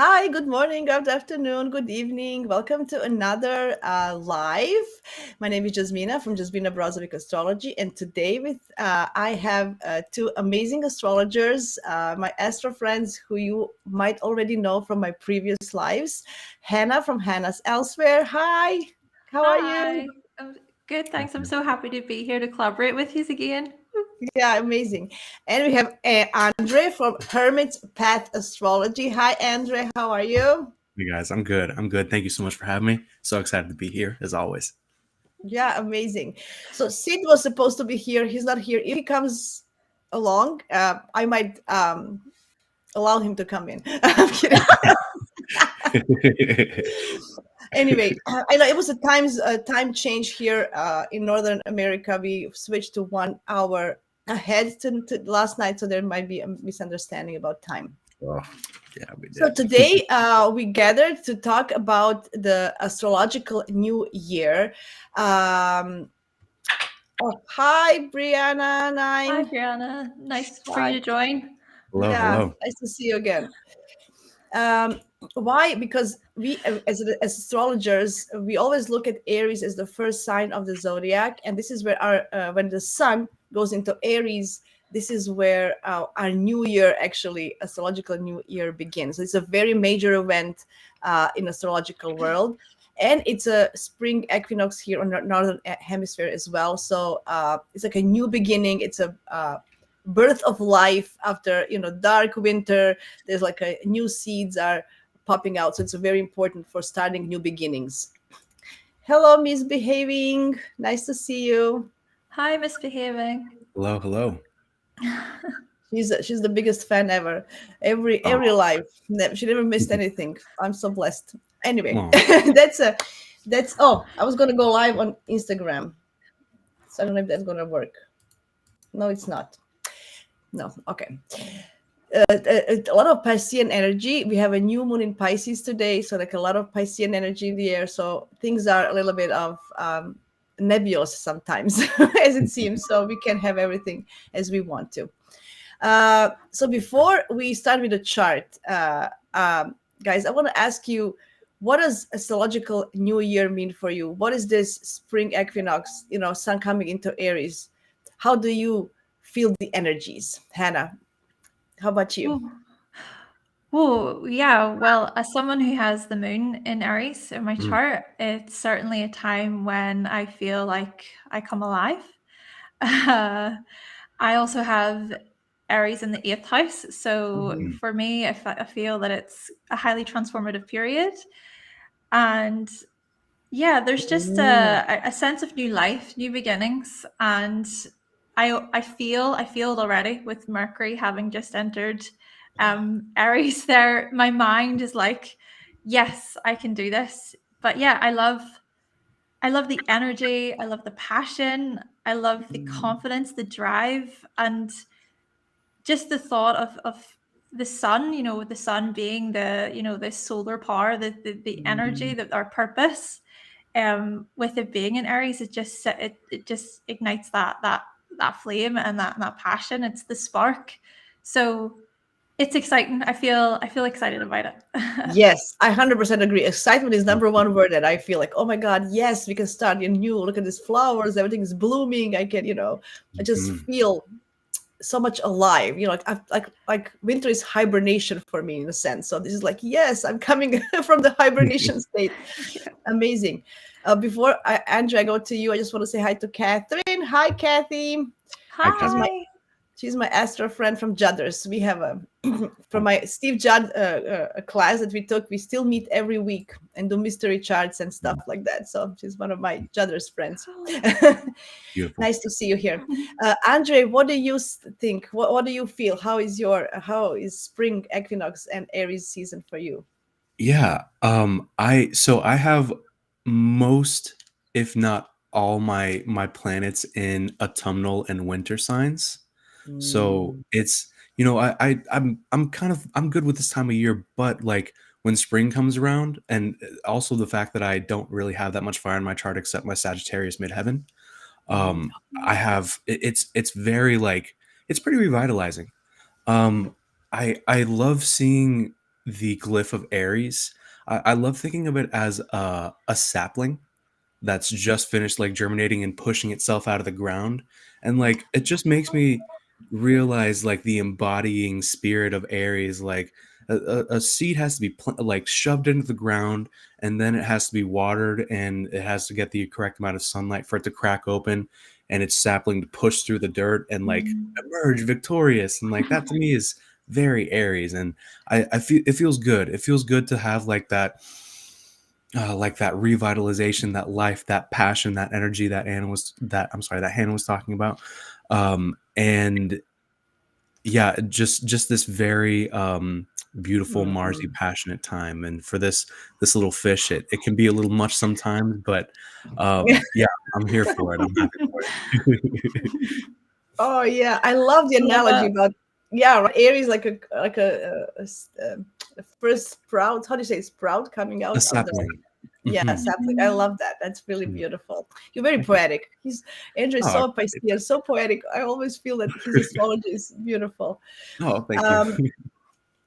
Hi, good morning, good afternoon, good evening. Welcome to another live. My name is Jasmina from Jasmina Brozovic Astrology, and today I have two amazing astrologers, my astro friends who you might already know from my previous lives. Hannah from Hannah's Elsewhere. Hi, how are you? Hi. Good, thanks. I'm so happy to be here to collaborate with you again. Yeah, amazing. And we have Andre from Hermit's Path Astrology. Hi, Andre, how are you? Hey guys, I'm good. I'm good. Thank you so much for having me. So excited to be here as always. Yeah, amazing. So Sid was supposed to be here. He's not here. If he comes along, I might allow him to come in. I'm kidding. Anyway, I know it was a time change here in Northern America. We switched to 1 hour ahead to last night, so there might be a misunderstanding about time. Oh, yeah, we So did. today we gathered to talk about the astrological new year. Um, hi, Brianna Hi, Nine. Brianna. Nice for you Hi. to join. Hello, Yeah, hello. nice to see you again. Um, why? Because we, as astrologers, we always look at Aries as the first sign of the zodiac, and this is where our when the sun goes into Aries, this is where our new year, actually, astrological new year begins. So it's a very major event in astrological world, and it's a spring equinox here on the northern hemisphere as well. So it's like a new beginning. It's a birth of life after dark winter. There's like a new seeds are popping out, so it's very important for starting new beginnings. Hello, misbehaving, nice to see you. Hi, misbehaving. Hello, hello. She's the biggest fan ever. Every Oh, live. She never missed anything. I'm so blessed. Anyway, oh. that's oh, I was gonna go live on Instagram, so I don't know if that's gonna work. No, it's not. No, okay. A lot of Piscean energy. We have a new moon in Pisces today, so like a lot of Piscean energy in the air. So things are a little bit of nebulous sometimes, as it seems. So we can have everything as we want to. So before we start with the chart, guys, I want to ask you, what does astrological new year mean for you? What is this spring equinox? Sun coming into Aries. How do you feel the energies, Hannah? How about you? Oh, oh, yeah. Well, as someone who has the moon in Aries in my Mm, chart, it's certainly a time when I feel like I come alive. Uh, I also have Aries in the eighth house. So Mhm. for me, I feel that it's a highly transformative period. And yeah, there's just Mm. a sense of new life, new beginnings, and I feel it already with Mercury having just entered Aries. There, my mind is like, yes, I can do this. But yeah, I love the energy, I love the passion, I love the confidence, the drive, and just the thought of the sun, with the sun being the solar power, the energy, that our purpose, with it being in Aries, it just ignites that flame and that passion. It's the spark. So it's exciting. I feel excited about it. Yes, I 100% agree. Excitement is number one word that I feel like, oh my God, yes, we can start new. Look at these flowers, everything is blooming. I just mhm. feel so much alive. Like winter is hibernation for me in a sense. So this is like, yes, I'm coming from the hibernation state. Yeah. Amazing. Andrew, I go to you. I just want to say hi to Catherine. Hi, Kathy. Hi, She's my Catherine. Hi. She's my astro friend from Judders. We have a from my Steve Judd class that we took. We still meet every week and do mystery charts and stuff like that. So she's one of my Judders friends. Cool. Beautiful. Nice to see you here, Andre. What do you think? What do you feel? How is spring equinox and Aries season for you? Yeah. I have most, if not all, my planets in autumnal and winter signs. So Mm. it's I'm good with this time of year, but like when spring comes around, and also the fact that I don't really have that much fire in my chart except my Sagittarius midheaven. Mhm. I have it's very like it's pretty revitalizing. Um, I love seeing. the glyph of Aries, I love thinking of it as a sapling that's just finished like germinating and pushing itself out of the ground, and like it just makes me realize like the embodying spirit of Aries. Like a seed has to be like shoved into the ground, and then it has to be watered, and it has to get the correct amount of sunlight for it to crack open, and its sapling to push through the dirt and like emerge victorious. And like that to me is very Aries, and I feel it feels good. It feels good to have like that revitalization, that life, that passion, that energy that Hannah was talking about. And yeah, just this very beautiful Marsy passionate time. And for this little fish, it can be a little much sometimes, but yeah, I'm here for it. I'm happy for it. Oh yeah, I love the I love analogy that. about, yeah, right, Aries like a first sprout. How do you say, sprout coming A out of the, sapling. yeah, Mhm. sapling. I love that. That's really beautiful. You're very Thank you. poetic. Andrew is Oh, I so appreciate Piscean, so poetic. I always feel that his astrology is beautiful. that. Oh, thank you. Um,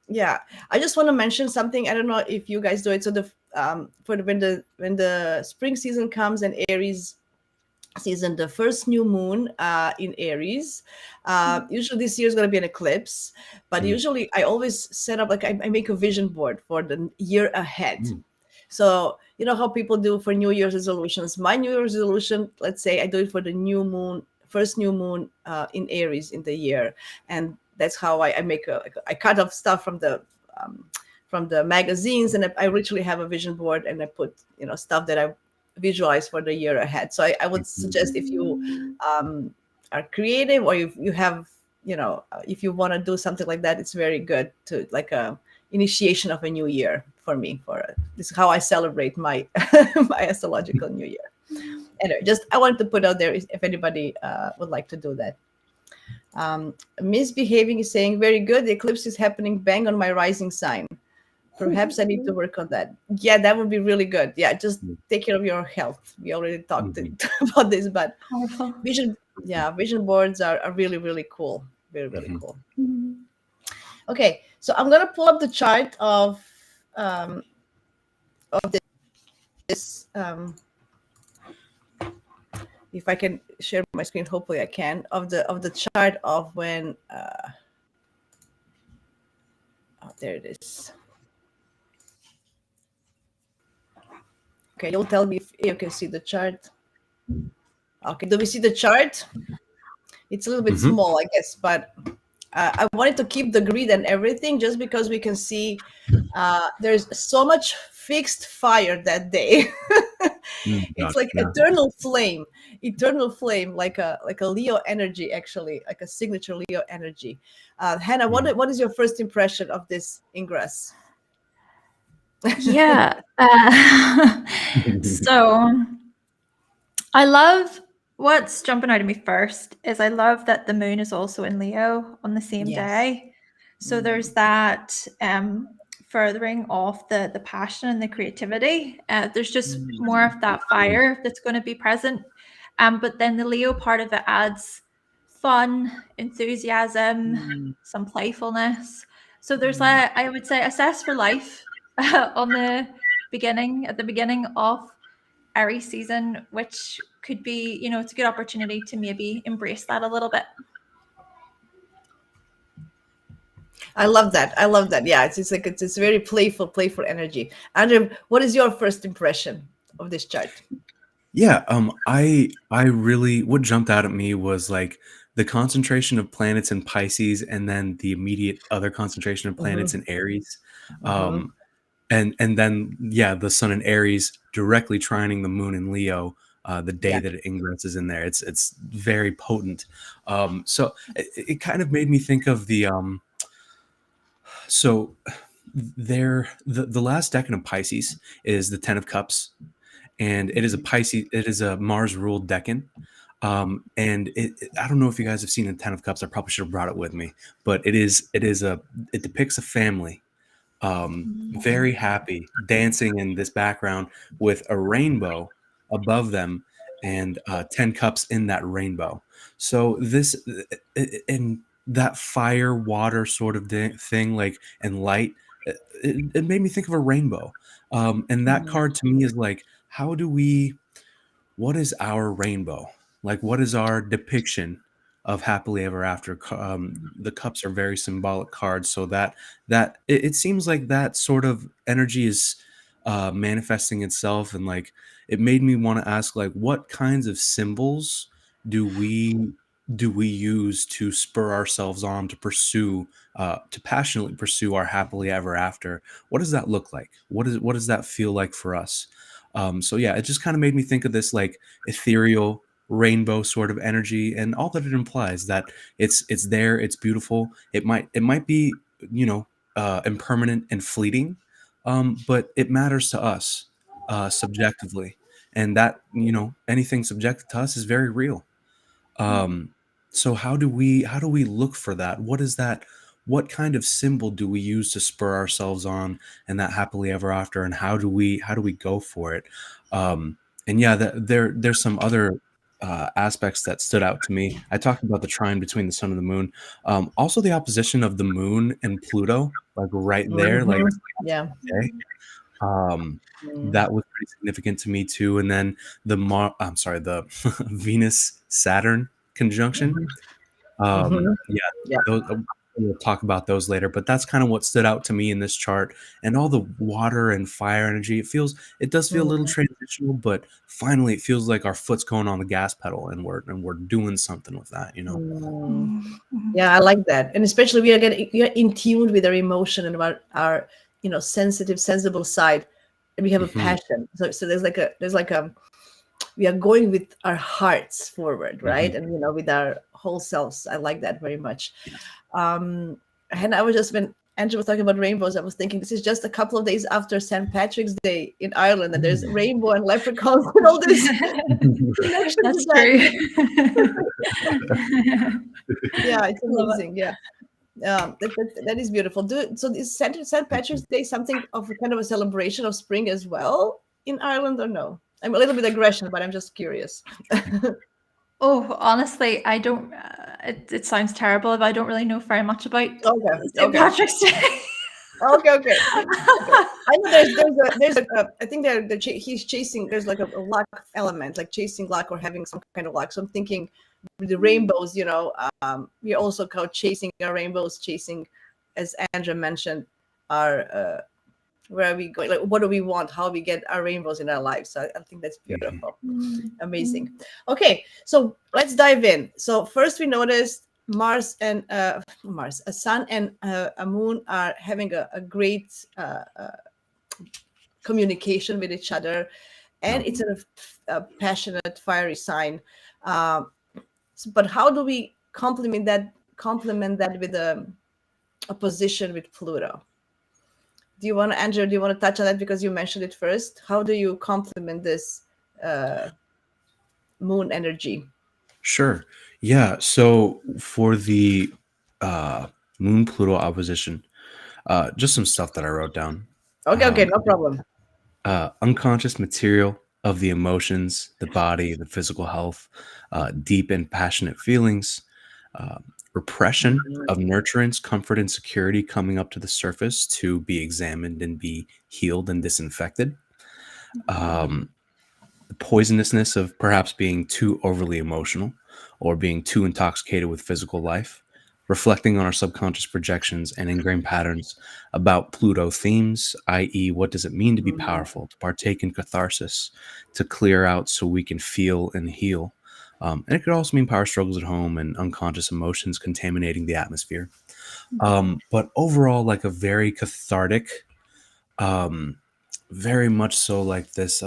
yeah, I just want to mention something. I don't know if you guys do it. So the for the when the spring season comes and Aries season, the first new moon in Aries. Usually this year is going to be an eclipse, but Mm, usually I always set up like I make a vision board for the year ahead. mm, So you know how people do for New Year's resolutions. My New Year's resolution, let's say, I do it for the new moon, first new moon in Aries in the year, and that's how I make I cut off stuff um, from the magazines, and I literally have a vision board, and I put stuff that I visualize for the year ahead. So I would mhm, suggest, if you are creative, or if you have if you want to do something like that, it's very good to like a initiation of a new year for me. This is how I celebrate my my astrological new year. Anyway, just I wanted to put out there if anybody would like to do that. Misbehaving is saying, very good. The eclipse is happening bang on my rising sign. Perhaps I need to work on that. Yeah, that would be really good. Yeah, just mm, take care of your health. We already talked mhm, about this, but Powerful. vision, yeah, vision boards are really, really cool. Very, really mhm. cool. Okay, so I'm gonna pull up the chart of this. If I can share my screen, hopefully I can, of the chart of when. Oh, there it is. Okay, you'll tell me if you can see the chart. Okay, do we see the chart? It's a little bit Mhm. small, I guess, but I wanted to keep the grid and everything just because we can see there's so much fixed fire that day. Mm, It's gosh, like yeah. eternal flame, like a Leo energy, actually, like a signature Leo energy. Hannah, Mhm. what is your first impression of this ingress? Yeah. So I love what's jumping out of me first is I love that the moon is also in Leo on the same Yes. day. So there's that furthering of the passion and the creativity. There's just more of that fire that's going to be present. But then the Leo part of it adds fun, enthusiasm, some playfulness. So there's I would say, assess for life on the at the beginning of Aries season, which could be, it's a good opportunity to maybe embrace that a little bit. I love that. I love that. Yeah, it's like it's very playful energy. Andrew, what is your first impression of this chart? Yeah, I really what jumped out at me was like the concentration of planets in Pisces and then the immediate other concentration of planets Mm-hmm. in Aries. Mm-hmm. Um and then yeah, the sun in Aries directly trining the moon in Leo the day Yeah. that it ingresses in there. It's very potent. So it kind of made me think of so the last decan of Pisces is the 10 of Cups, and it is a Pisces. It is a Mars ruled decan. And I don't know if you guys have seen the 10 of Cups. I probably should have brought it with me, but it depicts a family, very happy, dancing in this background with a rainbow above them, and 10 cups in that rainbow. So in that fire water sort of thing, like, and light, it made me think of a rainbow. And that Mhm. card to me is like, how do we what is our rainbow? Like, what is our depiction of happily ever after? The cups are very symbolic cards, so it seems like that sort of energy is manifesting itself, and like it made me want to ask, like, what kinds of symbols do we use to spur ourselves on to pursue, to passionately pursue our happily ever after? What does that look like? What does that feel like for us? So yeah, it just kind of made me think of this like ethereal rainbow sort of energy and all that it implies, that it's there, it's beautiful. It might be, you know, impermanent and fleeting, but it matters to us subjectively, and that, you know, anything subjective to us is very real. um, so how do we look for that? What is that? What kind of symbol do we use to spur ourselves on and that happily ever after? And how do we go for it? And yeah, there's some other aspects that stood out to me. I talked about the trine between the sun and the moon. Also, the opposition of the moon and Pluto, like right there, like Mhm. Yeah. okay. Um, Mm. that was pretty significant to me too. And then I'm sorry, the Venus Saturn conjunction. Mhm. Mhm. Yeah, Yeah. those, we'll talk about those later. But that's kind of what stood out to me in this chart, and all the water and fire energy. It does feel a little Mm. transitional, but finally, it feels like our foot's going on the gas pedal, and we're doing something with that. You know. Mm. Mhm. Mhm. Yeah, I like that. And especially we are in tune with our emotion and our sensitive, sensible side. And we have a Hmm. passion. So there's like a we are going with our hearts forward, right? Hmm. And with our whole selves. I like that very much. Yes. Um, and I was just when Andrew was talking about rainbows, I was thinking this is just a couple of days after St. Patrick's Day in Ireland, and there's rainbow and leprechauns and all this connection to That's that. true. Yeah, it's Love amazing. Yeah. That is beautiful. So is St. Patrick's Day something of a kind of a celebration of spring as well in Ireland, or no? I'm a little bit aggression, but I'm just curious. Oh, honestly, I don't. It sounds terrible, but I don't really know very much about Okay, St. okay, Patrick's Day. okay. I know there's a I think he's chasing. There's like a luck element, like chasing luck or having some kind of luck. So I'm thinking with the rainbows. We're also kind of chasing our rainbows, chasing, as Andrea mentioned, our where are we going? Like, what do we want? How we get our rainbows in our lives? So I think that's Mhm. beautiful, Mm, amazing. Okay, so let's dive in. So first, we noticed a sun and a moon are having a great communication with each other, and No. it's a passionate, fiery sign. Um, but how do we complement that with a position with Pluto? Andrew, do you want to touch on that because you mentioned it first? How do you complement this uh, moon energy? Sure. Yeah. So for the uh, Moon Pluto opposition, just some stuff that I wrote down. Okay, Um, no problem. Unconscious material of the emotions, the body, the physical health, deep and passionate feelings, uh, repression of nurturance, comfort, and security coming up to the surface to be examined and be healed and disinfected. Um, the poisonousness of perhaps being too overly emotional or being too intoxicated with physical life, reflecting on our subconscious projections and ingrained patterns about Pluto themes, i.e., what does it mean to be Mhm. powerful, to partake in catharsis, to clear out so we can feel and heal. And it could also mean power struggles at home and unconscious emotions contaminating the atmosphere. But overall, like a very cathartic, um, very much so like this.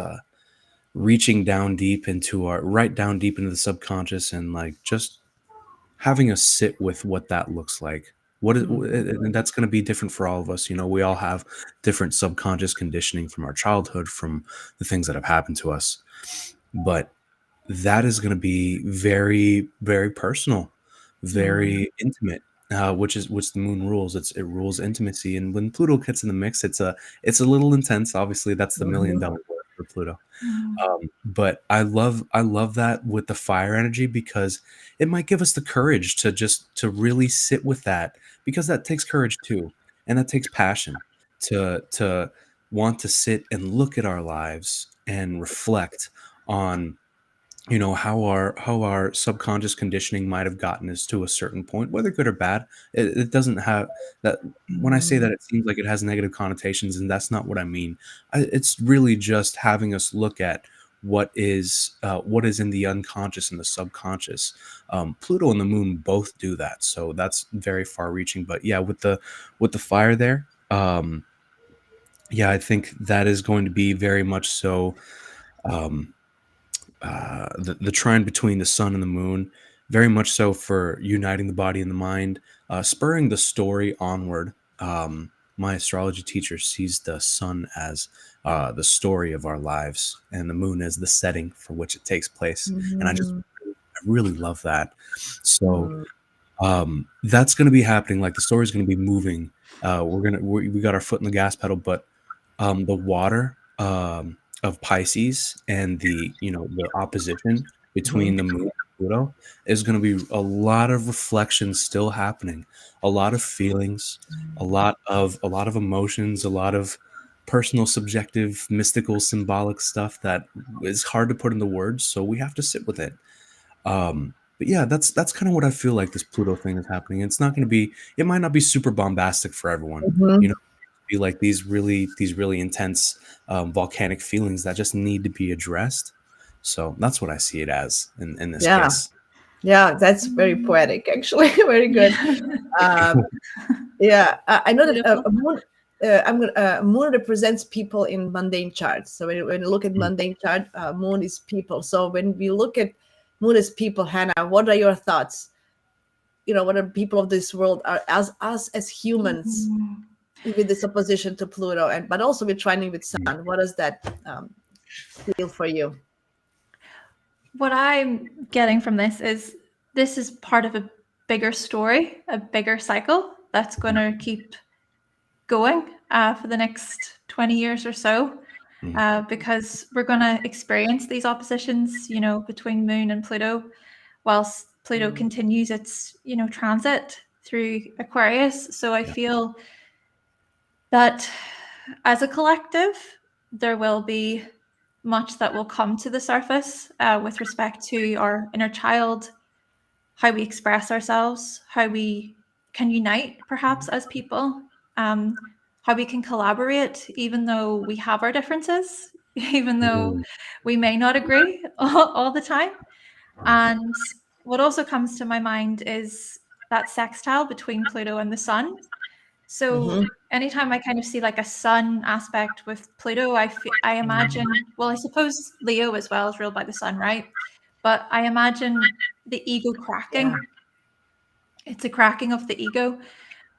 Reaching down deep into our right down deep into the subconscious and like just having us sit with what that looks like. And that's going to be different for all of us. You know, we all have different subconscious conditioning from our childhood, from the things that have happened to us. But that is going to be very, very personal, Mhm. very intimate. Which the moon rules. It rules intimacy, and when Pluto gets in the mix, it's a little intense. Obviously, that's the million Mhm. dollar word for Pluto. mm, But I love that with the fire energy, because it might give us the courage to really sit with that, because that takes courage too, and that takes passion. to want to sit and look at our lives and reflect on how our subconscious conditioning might have gotten us to a certain point, whether good or bad. It doesn't have that. When I say that, it seems like it has negative connotations, and that's not what I mean. It's really just having us look at what is in the unconscious and the subconscious. Pluto and the moon both do that, so that's very far reaching. But yeah, with the fire there, yeah, I think that is going to be very much so. Um, the trine between the sun and the moon, very much so for uniting the body and the mind, spurring the story onward. My astrology teacher sees the sun as the story of our lives, and the moon as the setting for which it takes place. And I really love that. So that's going to be happening. Like the story's going to be moving. We got our foot in the gas pedal, but the water of Pisces and the opposition between the moon and Pluto is going to be a lot of reflection still happening, a lot of feelings, a lot of emotions, a lot of personal, subjective, mystical, symbolic stuff that is hard to put into words. So we have to sit with it. But yeah, that's kind of what I feel like this Pluto thing is happening. It's not going to be. It might not be super bombastic for everyone. You know, be like these really intense volcanic feelings that just need to be addressed. So that's what I see it as in this Yeah. case. Yeah, that's very poetic, actually. Very good. Yeah, I know that Beautiful. moon represents people in mundane charts. So when you look at Mm. mundane chart, moon is people. So when we look at moon as people, Hannah, what are your thoughts? What are people of this world are as us as humans with this opposition to Pluto, but also we're trining with Sun. What does that feel for you? What I'm getting from this is part of a bigger story, a bigger cycle that's going to keep going for the next 20 years or so, because we're going to experience these oppositions, between Moon and Pluto, whilst Pluto continues its, transit through Aquarius. So I feel that as a collective, there will be much that will come to the surface with respect to our inner child, how we express ourselves, how we can unite perhaps as people, how we can collaborate even though we have our differences, even though we may not agree all the time. And what also comes to my mind is that sextile between Pluto and the sun. So anytime I kind of see like a sun aspect with Pluto, I imagine, well, I suppose Leo as well is ruled by the sun, right? But I imagine the ego cracking. It's a cracking of the ego.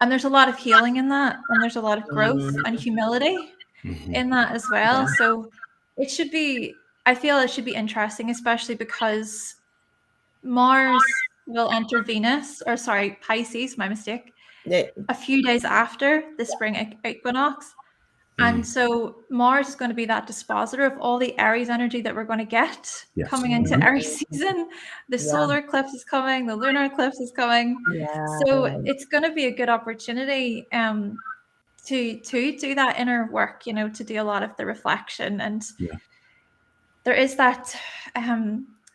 And there's a lot of healing in that. And there's a lot of growth and humility in that as well. Yeah. So I feel it should be interesting, especially because Mars will enter Venus, or sorry, Pisces, my mistake, Yeah. a few days after the spring equinox. And so Mars is going to be that dispositor of all the Aries energy that we're going to get Yes. coming into Aries season. The solar eclipse is coming, the lunar eclipse is coming. So it's going to be a good opportunity to do that inner work, to do a lot of the reflection. And Yeah. there is that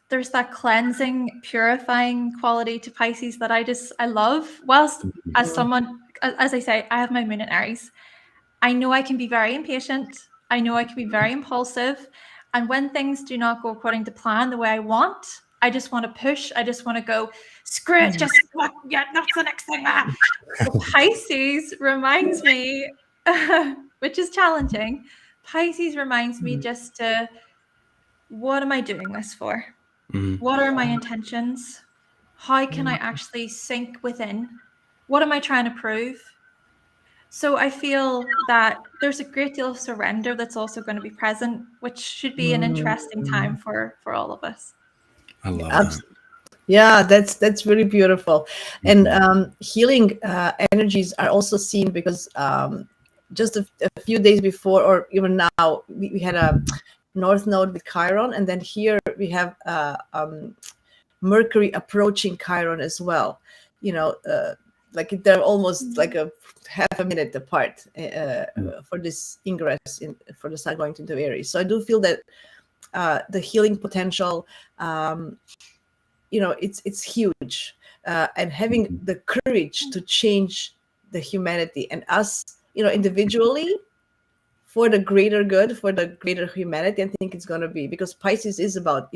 there's that cleansing, purifying quality to Pisces that I love. Whilst as someone, as I say, I have my moon in Aries. I know I can be very impatient. I know I can be very impulsive. And when things do not go according to plan the way I want, I just want to push. I just want to go, screw it, just yeah, that's the next thing. But Pisces reminds me, which is challenging. Pisces reminds me just to, what am I doing this for? What are my intentions? How can I actually sink within? What am I trying to prove? So I feel that there's a great deal of surrender that's also going to be present, which should be an interesting time for all of us. I love that. Yeah, that's really beautiful. And healing energies are also seen because just a few days before, or even now, we had a North Node with Chiron, and then here we have Mercury approaching Chiron as well. like they're almost like a half a minute apart for this ingress for the sun going into Aries. So I do feel that the healing potential, it's huge, and having the courage to change the humanity and us, individually, for the greater good, for the greater humanity. I think it's going to be, because Pisces is about,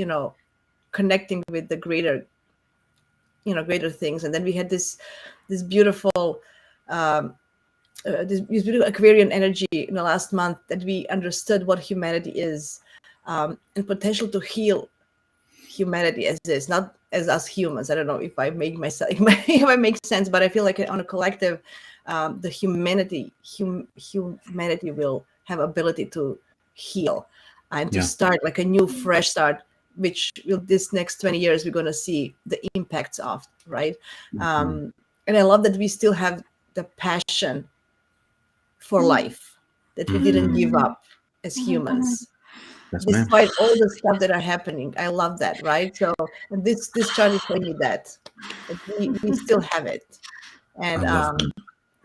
connecting with the greater things. And then we had this beautiful this beautiful Aquarian energy in the last month, that we understood what humanity is, and potential to heal humanity as is, not as us humans. I don't know if I make myself if I make sense, but I feel like on a collective, the humanity will have ability to heal and to start like a new fresh start, which will, this next 20 years we're going to see the impacts of, right? And I love that we still have the passion for life, that we didn't give up as humans, Yes, ma'am. despite all the stuff that are happening. I love that, right? So, and this chart is telling me that we still have it. And I love that.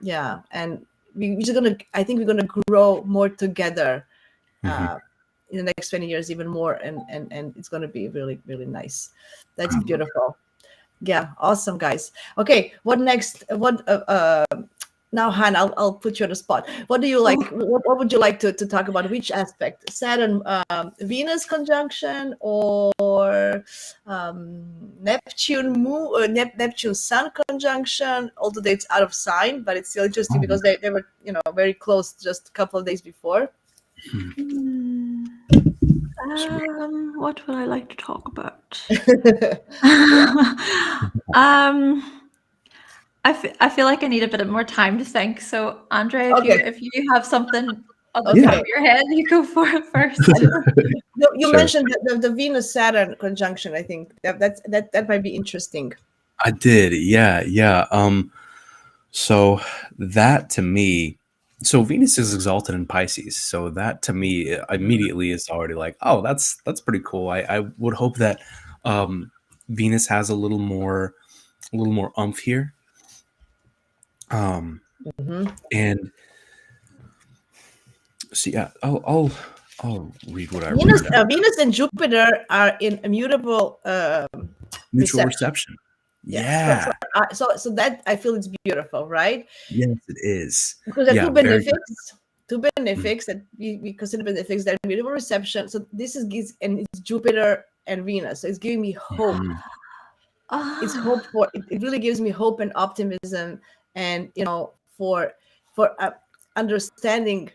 yeah, and we're just gonna, I think we're gonna grow more together in the next 20 years, even more, and it's gonna be really, really nice. That's beautiful. Yeah, awesome, guys. Okay, what next? What now, Han, I'll put you on the spot. What do you like? What would you like to talk about? Which aspect? Saturn, Venus conjunction, or Neptune Neptune Sun conjunction? Although it's out of sign, but it's still interesting because they were, very close just a couple of days before. What would I like to talk about? I feel like I need a bit more time to think. So, Andre, if you have something on the top of your head, you go for it first. No, you mentioned the Venus Saturn conjunction. I think that might be interesting. I did, yeah. So that to me, so Venus is exalted in Pisces, so that to me immediately is already like, oh, that's pretty cool. I would hope that Venus has a little more umph here. And see, yeah, I'll read what I Venus, wrote. Venus and Jupiter are in immutable Mutual reception. Yeah. So that I feel it's beautiful, right? Yes, it is. Because there are two benefics that we consider benefics, that immutable reception. So this is, and it's Jupiter and Venus. So it's giving me hope. It's hope for it really gives me hope and optimism, and for understanding,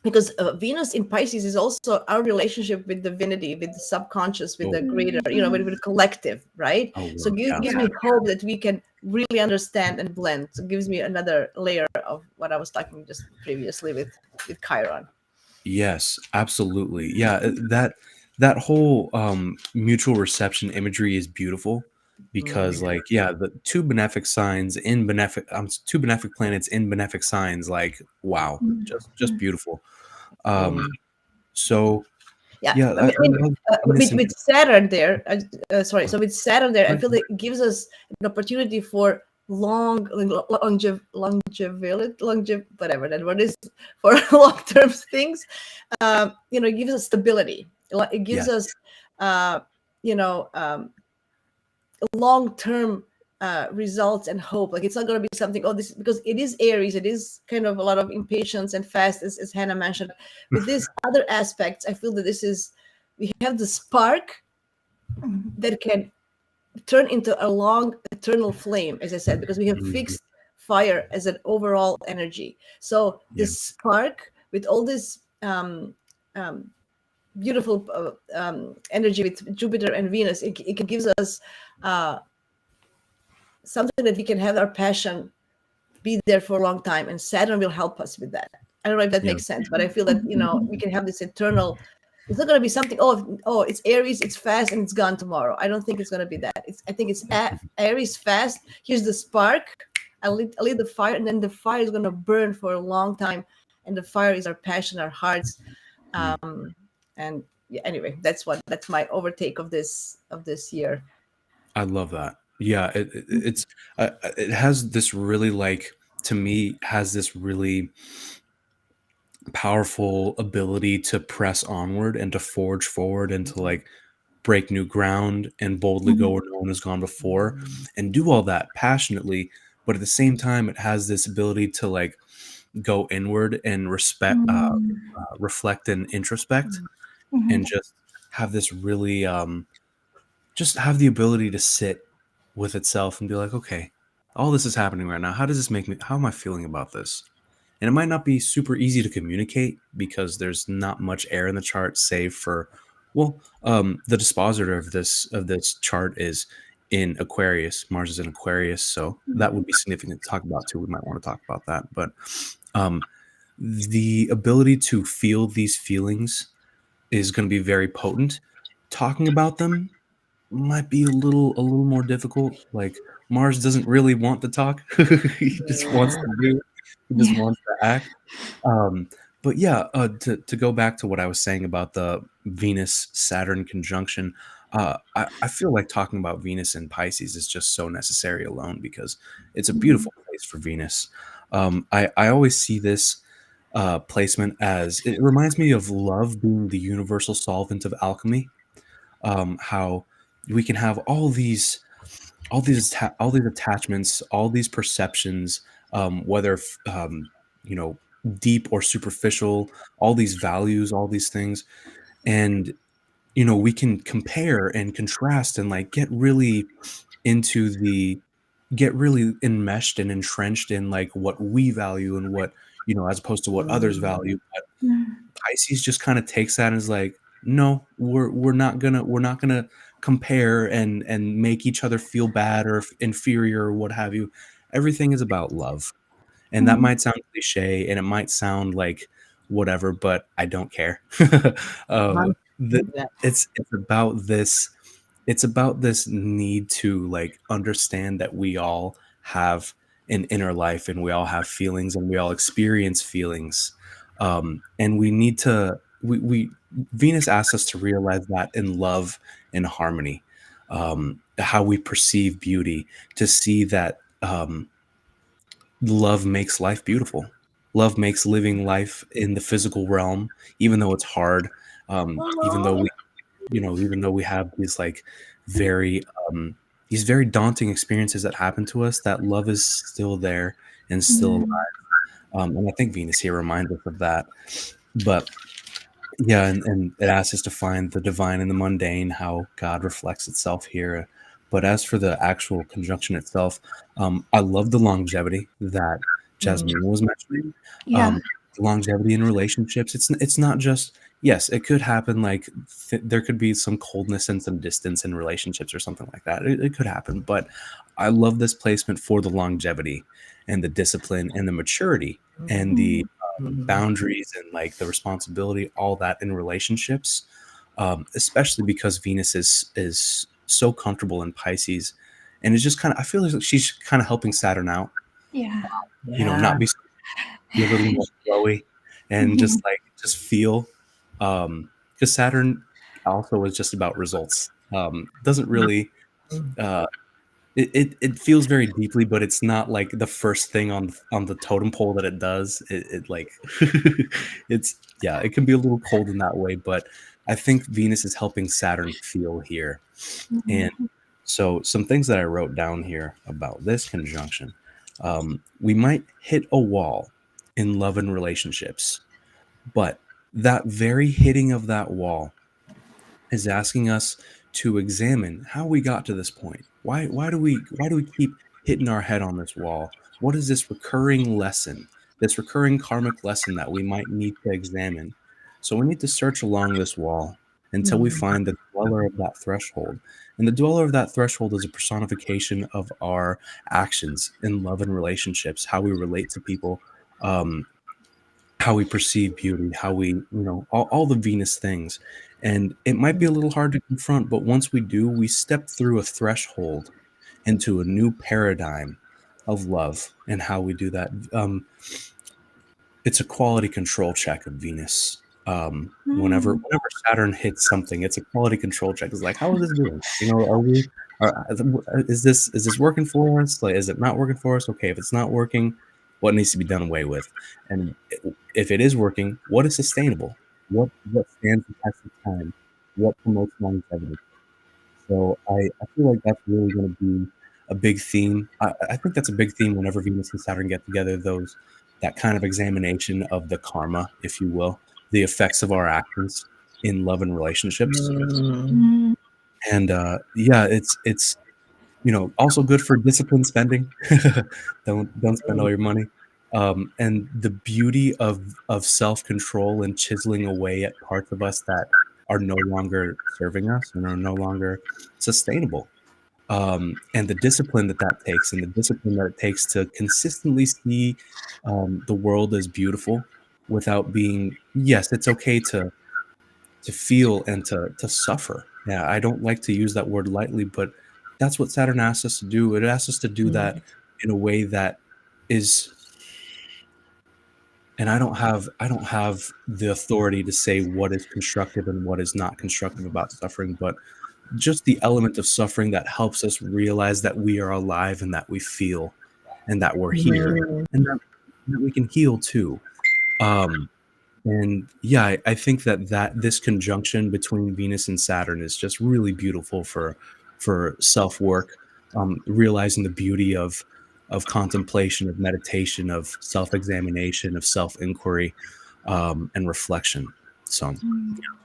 because Venus in Pisces is also our relationship with divinity, with the subconscious, with the greater, with the collective, right? So it gives me hope that we can really understand and blend. So it gives me another layer of what I was talking just previously with Chiron. Yes, absolutely. Yeah, that whole mutual reception imagery is beautiful because the two benefic planets in benefic signs, like, wow, just beautiful. So with Saturn there, so with Saturn there, I feel like it gives us an opportunity for longevity, whatever that word is, for long-term things. It gives us stability. It gives us, long-term results and hope. Like, it's not going to be something, this, because it is Aries, it is kind of a lot of impatience and fast, as Hannah mentioned. With these other aspects, I feel that we have the spark that can turn into a long eternal flame, as I said, because we have fixed fire as an overall energy. So this spark with all this beautiful energy with Jupiter and Venus, it gives us something that we can have our passion be there for a long time, and Saturn will help us with that. I don't know if that makes sense, but I feel that we can have this eternal. It's not going to be something. It's Aries, it's fast, and it's gone tomorrow. I don't think it's going to be that. I think it's Aries fast. Here's the spark. I lit the fire, and then the fire is going to burn for a long time, and the fire is our passion, our hearts. And anyway, that's my overtake of this year. I love that. Yeah, it has this really like, to me, has this really powerful ability to press onward and to forge forward and to like break new ground and boldly go Mhm. where no one has gone before and do all that passionately. But at the same time, it has this ability to like go inward and Mm. reflect and introspect, and Mhm. just have this really just have the ability to sit with itself and be like, okay, all this is happening right now. How does this make me? How am I feeling about this? And it might not be super easy to communicate because there's not much air in the chart, save for, well, the dispositor of this chart is in Aquarius. Mars is in Aquarius, so that would be significant to talk about too. We might want to talk about that, but um, the ability to feel these feelings is going to be very potent. Talking about them might be a little more difficult. Like, Mars doesn't really want to talk. He just wants to do. He just Yeah. wants to act. Um, but yeah, to go back to what I was saying about the Venus Saturn conjunction, I feel like talking about Venus and Pisces is just so necessary alone because it's a Mhm. beautiful place for Venus. I always see this placement as, it reminds me of love being the universal solvent of alchemy. How we can have all these attachments, all these perceptions, whether you know, deep or superficial, all these values, all these things, and you know, we can compare and contrast and like into the get really enmeshed and entrenched in like what we value and what, you know, as opposed to what others value. Mm. Pisces just kind of takes that and is like, no, we're not gonna compare and make each other feel bad or inferior or what have you. Everything is about love, and that Mhm. might sound cliche and it might sound like whatever, but I don't care. um, the, Yeah. it's about this need to like understand that we all have an inner life and we all have feelings and we all experience feelings, and we need to we Venus asks us to realize that in love and harmony, how we perceive beauty, to see that love makes life beautiful. Love makes living life in the physical realm, even though it's hard, even though we, you know, even though we have these like very these very daunting experiences that happen to us, that love is still there and still Mhm. alive. And I think Venus here reminds us of that. But yeah, and it asks us to find the divine in the mundane, how God reflects itself here. But as for the actual conjunction itself, I love the longevity that Jasmine was mentioning. Yeah. Um, Longevity in relationships. It's not just, yes, it could happen. Like there could be some coldness and some distance in relationships or something like that. It could happen, but I love this placement for the longevity and the discipline and the maturity and the Mhm. boundaries and like the responsibility, all that in relationships, especially because Venus is so comfortable in Pisces, and it's just kind of, I feel like she's kind of helping Saturn out, Yeah. you know, Yeah. not be a little more flowy and just Mhm. like just feel, because Saturn also is just about results. Doesn't really uh, it feels very deeply, but it's not like the first thing on the totem pole that it does. It like it's, yeah, it can be a little cold in that way, but I think Venus is helping Saturn feel here. And Mhm. so some things that I wrote down here about this conjunction. We might hit a wall in love and relationships, but that very hitting of that wall is asking us to examine how we got to this point. Why do we keep hitting our head on this wall? What is this recurring lesson, this recurring karmic lesson that we might need to examine? So we need to search along this wall until we find the dweller of that threshold. And the dweller of that threshold is a personification of our actions in love and relationships, how we relate to people, um, how we perceive beauty, how we, you know, all the Venus things. And it might be a little hard to confront, but once we do, we step through a threshold into a new paradigm of love and how we do that. It's a quality control check of Venus. Mm. Whenever Saturn hits something, it's a quality control check. It's like, how is this doing? You know, are we Is this working for us? Like, is it not working for us? Okay, if it's not working, what needs to be done away with? And if it is working, what is sustainable? What stands the test of time? What promotes longevity? So I feel like that's really going to be a big theme. I think that's a big theme whenever Venus and Saturn get together. That kind of examination of the karma, if you will, the effects of our actions in love and relationships. Mm. And yeah, it's also good for disciplined spending. Don't spend all your money. And the beauty of self control and chiseling away at parts of us that are no longer serving us and are no longer sustainable. And the discipline that takes, and the discipline that it takes to consistently see the world as beautiful without being. Yes, it's okay to feel and to suffer. Yeah, I don't like to use that word lightly, but that's what Saturn asks us to do. It asks us to do that in a way that is, and I don't have the authority to say what is constructive and what is not constructive about suffering, but just the element of suffering that helps us realize that we are alive and that we feel and that we're here and that we can heal too. Um, And yeah, I think that this conjunction between Venus and Saturn is just really beautiful for self work, realizing the beauty of contemplation, of meditation, of self examination, of self inquiry, and reflection. So,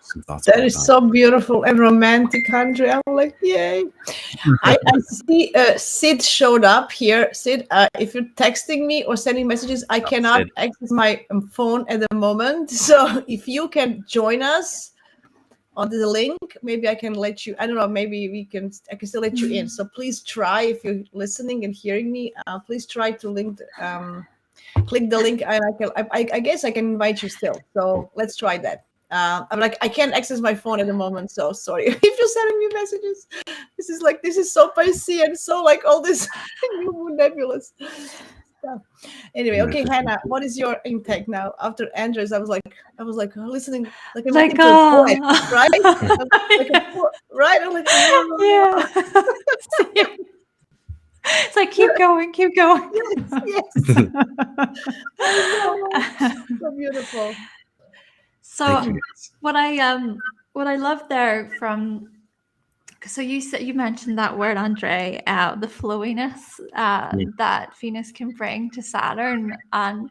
some thoughts That about is that. so beautiful and romantic, Andre. I'm like, yay. I see Sid showed up here. Sid, if you're texting me or sending messages, I cannot Sid. access my phone at the moment. So if you can join us onto the link, maybe I can let you, I don't know, maybe I can still let you in. So please try, if you're listening and hearing me, please try to click the link, and I guess I can invite you still. So let's try that. I'm like, I can't access my phone at the moment, so sorry if you're sending me messages. This is so Piscean, so like all this new moon nebulous stuff. Anyway, okay, Hannah, what is your intake now after Andres? I was like listening, like I'm listening to a poet, right? Like a right? I'm like, whoa. Yeah. It's like, keep going. Yes. So beautiful. So what I love there from, so you mentioned that word, Andre, the flowiness that Venus can bring to Saturn, and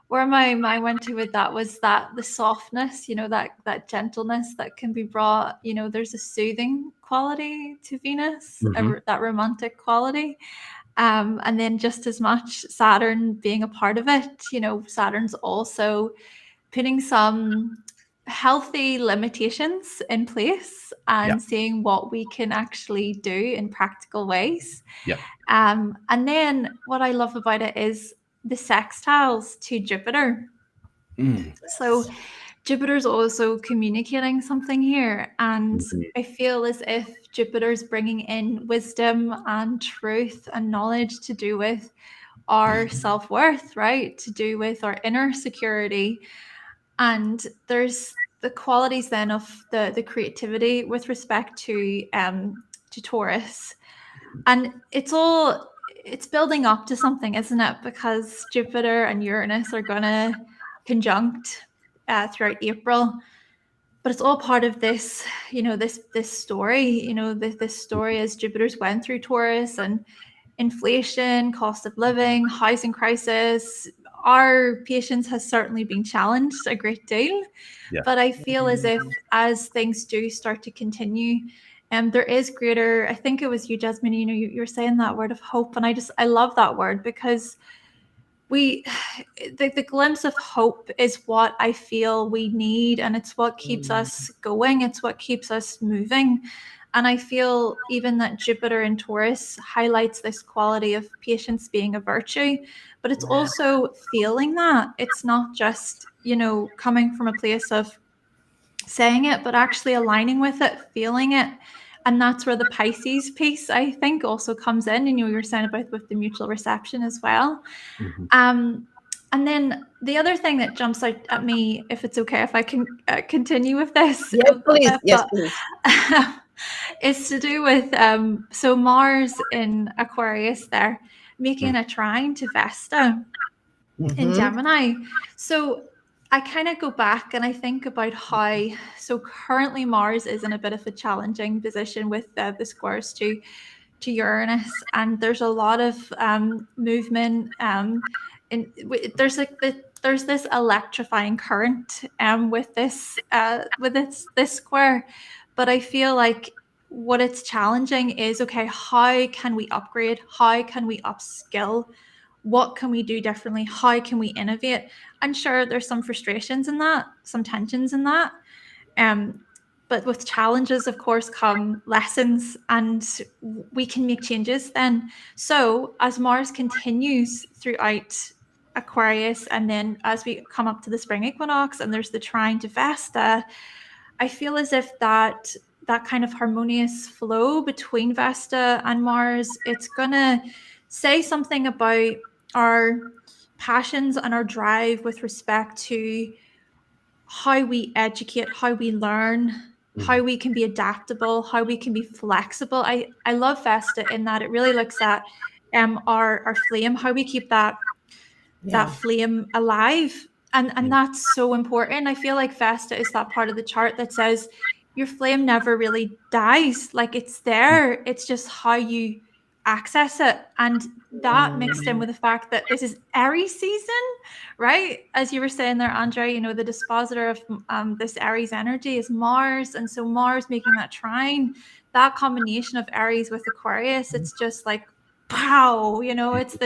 where my mind went to with that was that the softness, that gentleness that can be brought. There's a soothing quality to Venus, that romantic quality. And then just as much Saturn being a part of it, Saturn's also putting some healthy limitations in place and seeing what we can actually do in practical ways. Yeah. And then what I love about it is the sextiles to Jupiter. So Jupiter's also communicating something here. And I feel as if Jupiter's bringing in wisdom and truth and knowledge to do with our self-worth, right? To do with our inner security. And there's the qualities then of the creativity with respect to Taurus. And it's building up to something, isn't it? Because Jupiter and Uranus are going to conjunct throughout April. But it's all part of this, this story, this story as Jupiter's went through Taurus, and inflation, cost of living, housing crisis. Our patience has certainly been challenged a great deal. Yeah. But I feel as if as things do start to continue, there is greater, I think it was you, Jasmine, you're saying that word of hope. And I love that word, because the glimpse of hope is what I feel we need, and it's what keeps us going. It's what keeps us moving. And I feel even that Jupiter in Taurus highlights this quality of patience being a virtue, but it's also feeling that. It's not just, coming from a place of saying it, but actually aligning with it, feeling it. And that's where the Pisces piece, I think, also comes in. And you're saying about with the mutual reception as well. And then the other thing that jumps out at me, if it's okay, if I can continue with this. Yes, please. Yes, please. It's to do with so Mars in Aquarius there making a trine to Vesta in Mm-hmm. Gemini. So I kind of go back and I think about how, so currently Mars is in a bit of a challenging position with the squares to Uranus, and there's a lot of movement. There's like there's this electrifying current with this square, but I feel like what it's challenging is, okay, how can we upgrade? How can we upskill? What can we do differently? How can we innovate? And sure, there's some frustrations in that, some tensions in that. Um, but with challenges, of course, come lessons, and we can make changes then. So as Mars continues throughout Aquarius, and then as we come up to the spring equinox, and there's the trine to Vesta, I feel as if that kind of harmonious flow between Vesta and Mars, it's gonna say something about our passions and our drive with respect to how we educate, how we learn, how we can be adaptable, how we can be flexible. I love Vesta in that it really looks at our flame, how we keep that Yeah. flame alive. And that's so important. I feel like Vesta is that part of the chart that says your flame never really dies. Like it's there. It's just how you access it. And that mixed in Mm, with the fact that this is Aries season, right? As you were saying there, Andre, the dispositor of this Aries energy is Mars. And so Mars making that trine, that combination of Aries with Aquarius, it's just like, pow, it's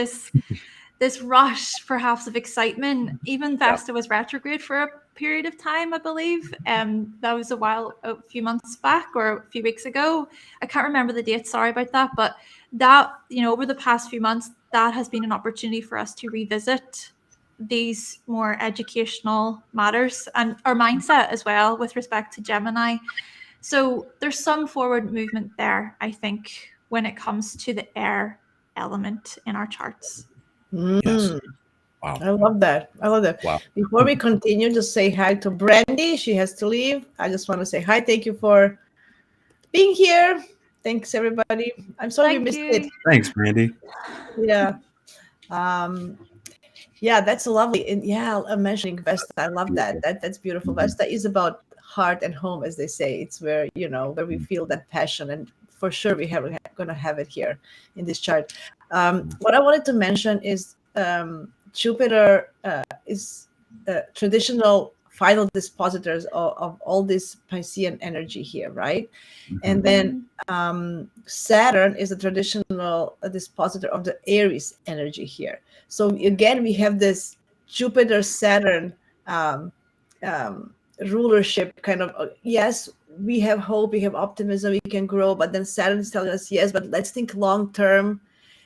this rush perhaps of excitement. Even Yeah. Vesta was retrograde for a period of time, I believe. That was a few months back or a few weeks ago. I can't remember the date, sorry about that. But that, over the past few months, that has been an opportunity for us to revisit these more educational matters and our mindset as well with respect to Gemini. So there's some forward movement there, I think, when it comes to the air element in our charts. Yes. mm. Wow. I love that. I love that. Wow. Before we continue, just say hi to Brandy. She has to leave. I just want to say hi. Thank you for being here. Thanks, everybody. I'm sorry we Thank missed it. you. Thanks, Brandy. Yeah. Um, yeah, that's lovely. And yeah, I'm mentioning Vesta. I love that. Beautiful. That's beautiful. Mhm. Vesta is about heart and home, as they say. It's where where we feel that passion, and for sure we're gonna have it here in this chart. What I wanted to mention is Jupiter is traditional final dispositors of all this Piscean energy here, right? And Mhm. then Saturn is a traditional dispositor of the Aries energy here. So again, we have this Jupiter Saturn um, rulership kind of. Yes, we have hope, we have optimism, we can grow, but then Saturn is telling us, yes, but let's think long term.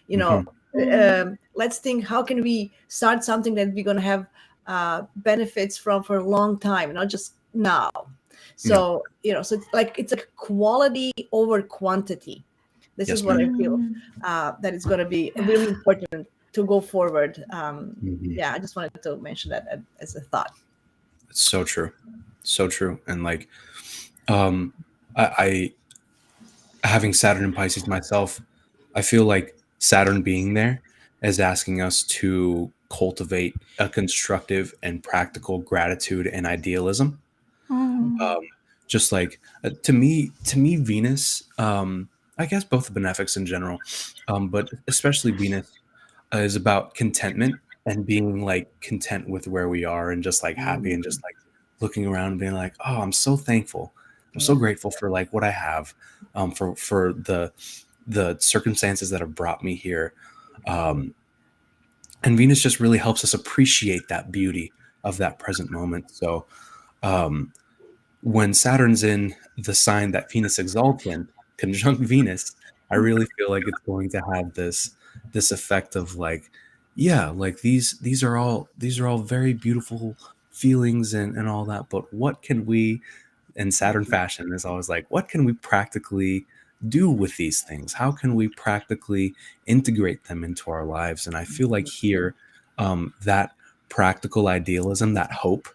You know, Mhm. let's think how can we start something that we're going to have benefits from for a long time, not just now. Yeah. So so it's a quality over quantity. This is Yes, what ma'am. I feel that is going to be really important to go forward. Mhm. Yeah, I just wanted to mention that as a thought. It's so true. So true. And like, um, I having Saturn in Pisces myself, I feel like Saturn being there is asking us to cultivate a constructive and practical gratitude and idealism. Mm. Um, just like to me, Venus, I guess both the benefics in general, but especially Venus is about contentment and being like content with where we are and just like happy and just like looking around and being like, oh, I'm so thankful. I'm so Yeah. grateful for like what I have, for the circumstances that have brought me here. Um, and Venus just really helps us appreciate that beauty of that present moment. So um, when Saturn's in the sign that Venus exalts in, conjunct Venus, I really feel like it's going to have this effect of like, yeah, like these are all very beautiful feelings and all that, but what can we, in Saturn fashion is always like, what can we practically do with these things? How can we practically integrate them into our lives? And I feel like here, that practical idealism, that hope,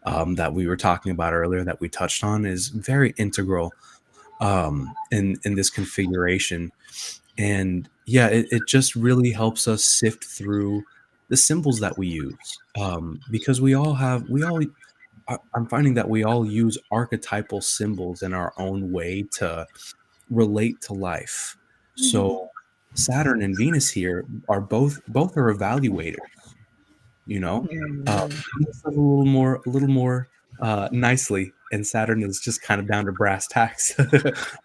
that we were talking about earlier, that we touched on, is very integral in this configuration. And yeah, it just really helps us sift through the symbols that we use, because I'm finding that we all use archetypal symbols in our own way to relate to life. Mhm. So Saturn and Venus here are both are evaluators, you know. Venus is a little more nicely, and Saturn is just kind of down to brass tacks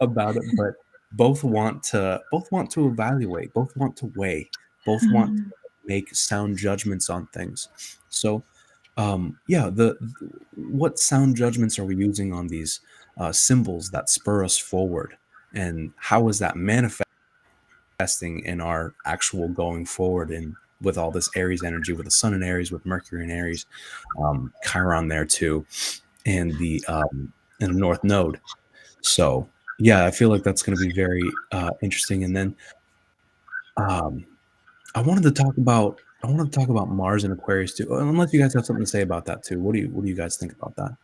about it. But both want to evaluate, both want to weigh, both want to Mhm. make sound judgments on things. So yeah, what sound judgments are we using on these symbols that spur us forward, and how is that manifesting in our actual going forward, and with all this Aries energy, with the Sun in Aries, with Mercury in Aries, Chiron there too, and the North Node. So yeah, I feel like that's going to be very interesting. And then um, I wanted to talk about Mars and Aquarius too. Unless you guys have something to say about that too. What do you guys think about that?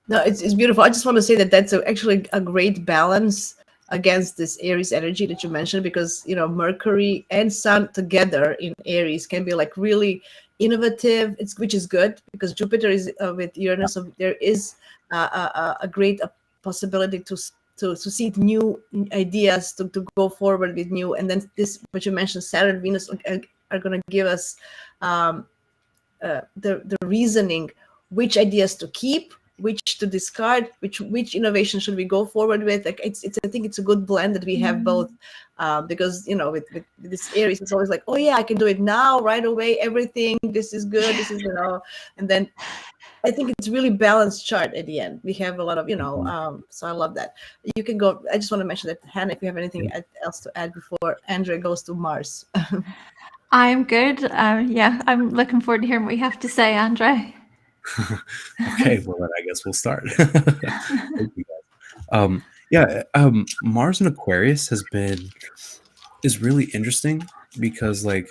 No, it's beautiful. I just want to say that that's actually a great balance against this Aries energy that you mentioned, because Mercury and Sun together in Aries can be like really innovative. Which is good because Jupiter is with Uranus, so there is a great possibility to see new ideas, to go forward with new. And then this, what you mentioned, Saturn, Venus are going to give us um, the reasoning, which ideas to keep, which to discard, which innovation should we go forward with. Like it's I think it's a good blend that we have both, Mhm. because with this Aries, it's always like, oh yeah, I can do it now, right away, everything, this is good, this is, and then I think it's really balanced chart at the end. We have a lot of, Mhm. so I love that. You can go. I just want to mention that, Hannah, if you have anything else to add before Andrea goes to Mars. I'm good. Yeah, I'm looking forward to hearing what you have to say, Andre. Okay, well then I guess we'll start. Thank you guys. Yeah, Mars in Aquarius is really interesting because like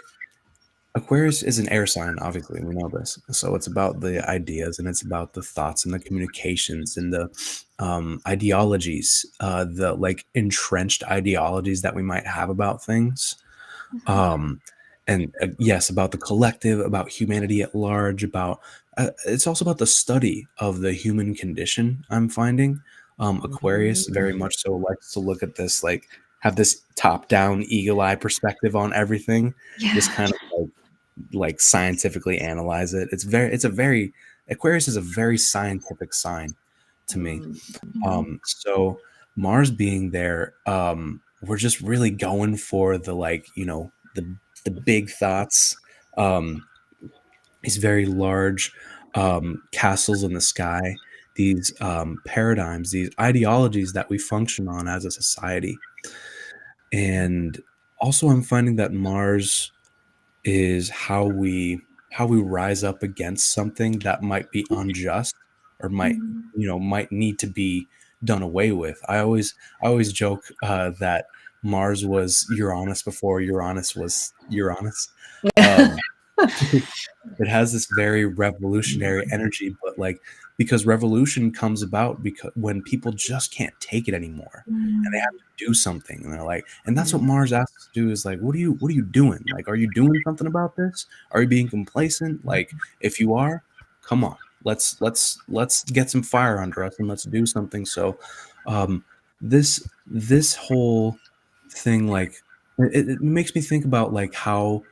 Aquarius is an air sign, obviously, we know this. So it's about the ideas and it's about the thoughts and the communications and the ideologies, the like entrenched ideologies that we might have about things. Um, and yes, about the collective, about humanity at large, about it's also about the study of the human condition. I'm finding Aquarius very much so likes to look at this, like have this top down eagle eye perspective on everything, just Yeah. kind of like scientifically analyze it. It's a very Aquarius is a very scientific sign to me. Mhm. So Mars being there, we're just really going for the the big thoughts. Um, these very large castles in the sky, these paradigms, these ideologies that we function on as a society. And also, I'm finding that Mars is how we rise up against something that might be unjust or Mhm. might need to be done away with. I always joke that Mars was Uranus before Uranus was Uranus. Um, it has this very revolutionary energy, but like because revolution comes about because when people just can't take it anymore and they have Mhm. to do something, and they're like, and that's what Mars asks us to do is like, what are you doing? Like, are you doing something about this? Are you being complacent? Like, if you are, come on, let's get some fire under us and let's do something. So um this whole thing, like it makes me think about like how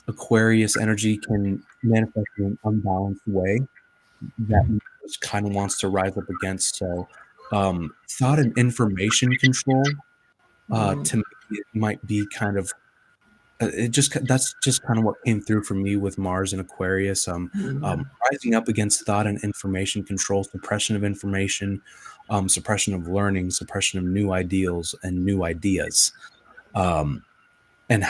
Aquarius energy can manifest in an unbalanced way that just kind of wants to rise up against. So, thought and information control to me it might be kind of it just that's just kind of what came through for me with Mars and Aquarius. Rising up against thought and information control, suppression of information, suppression of learning, suppression of new ideals and new ideas, um, and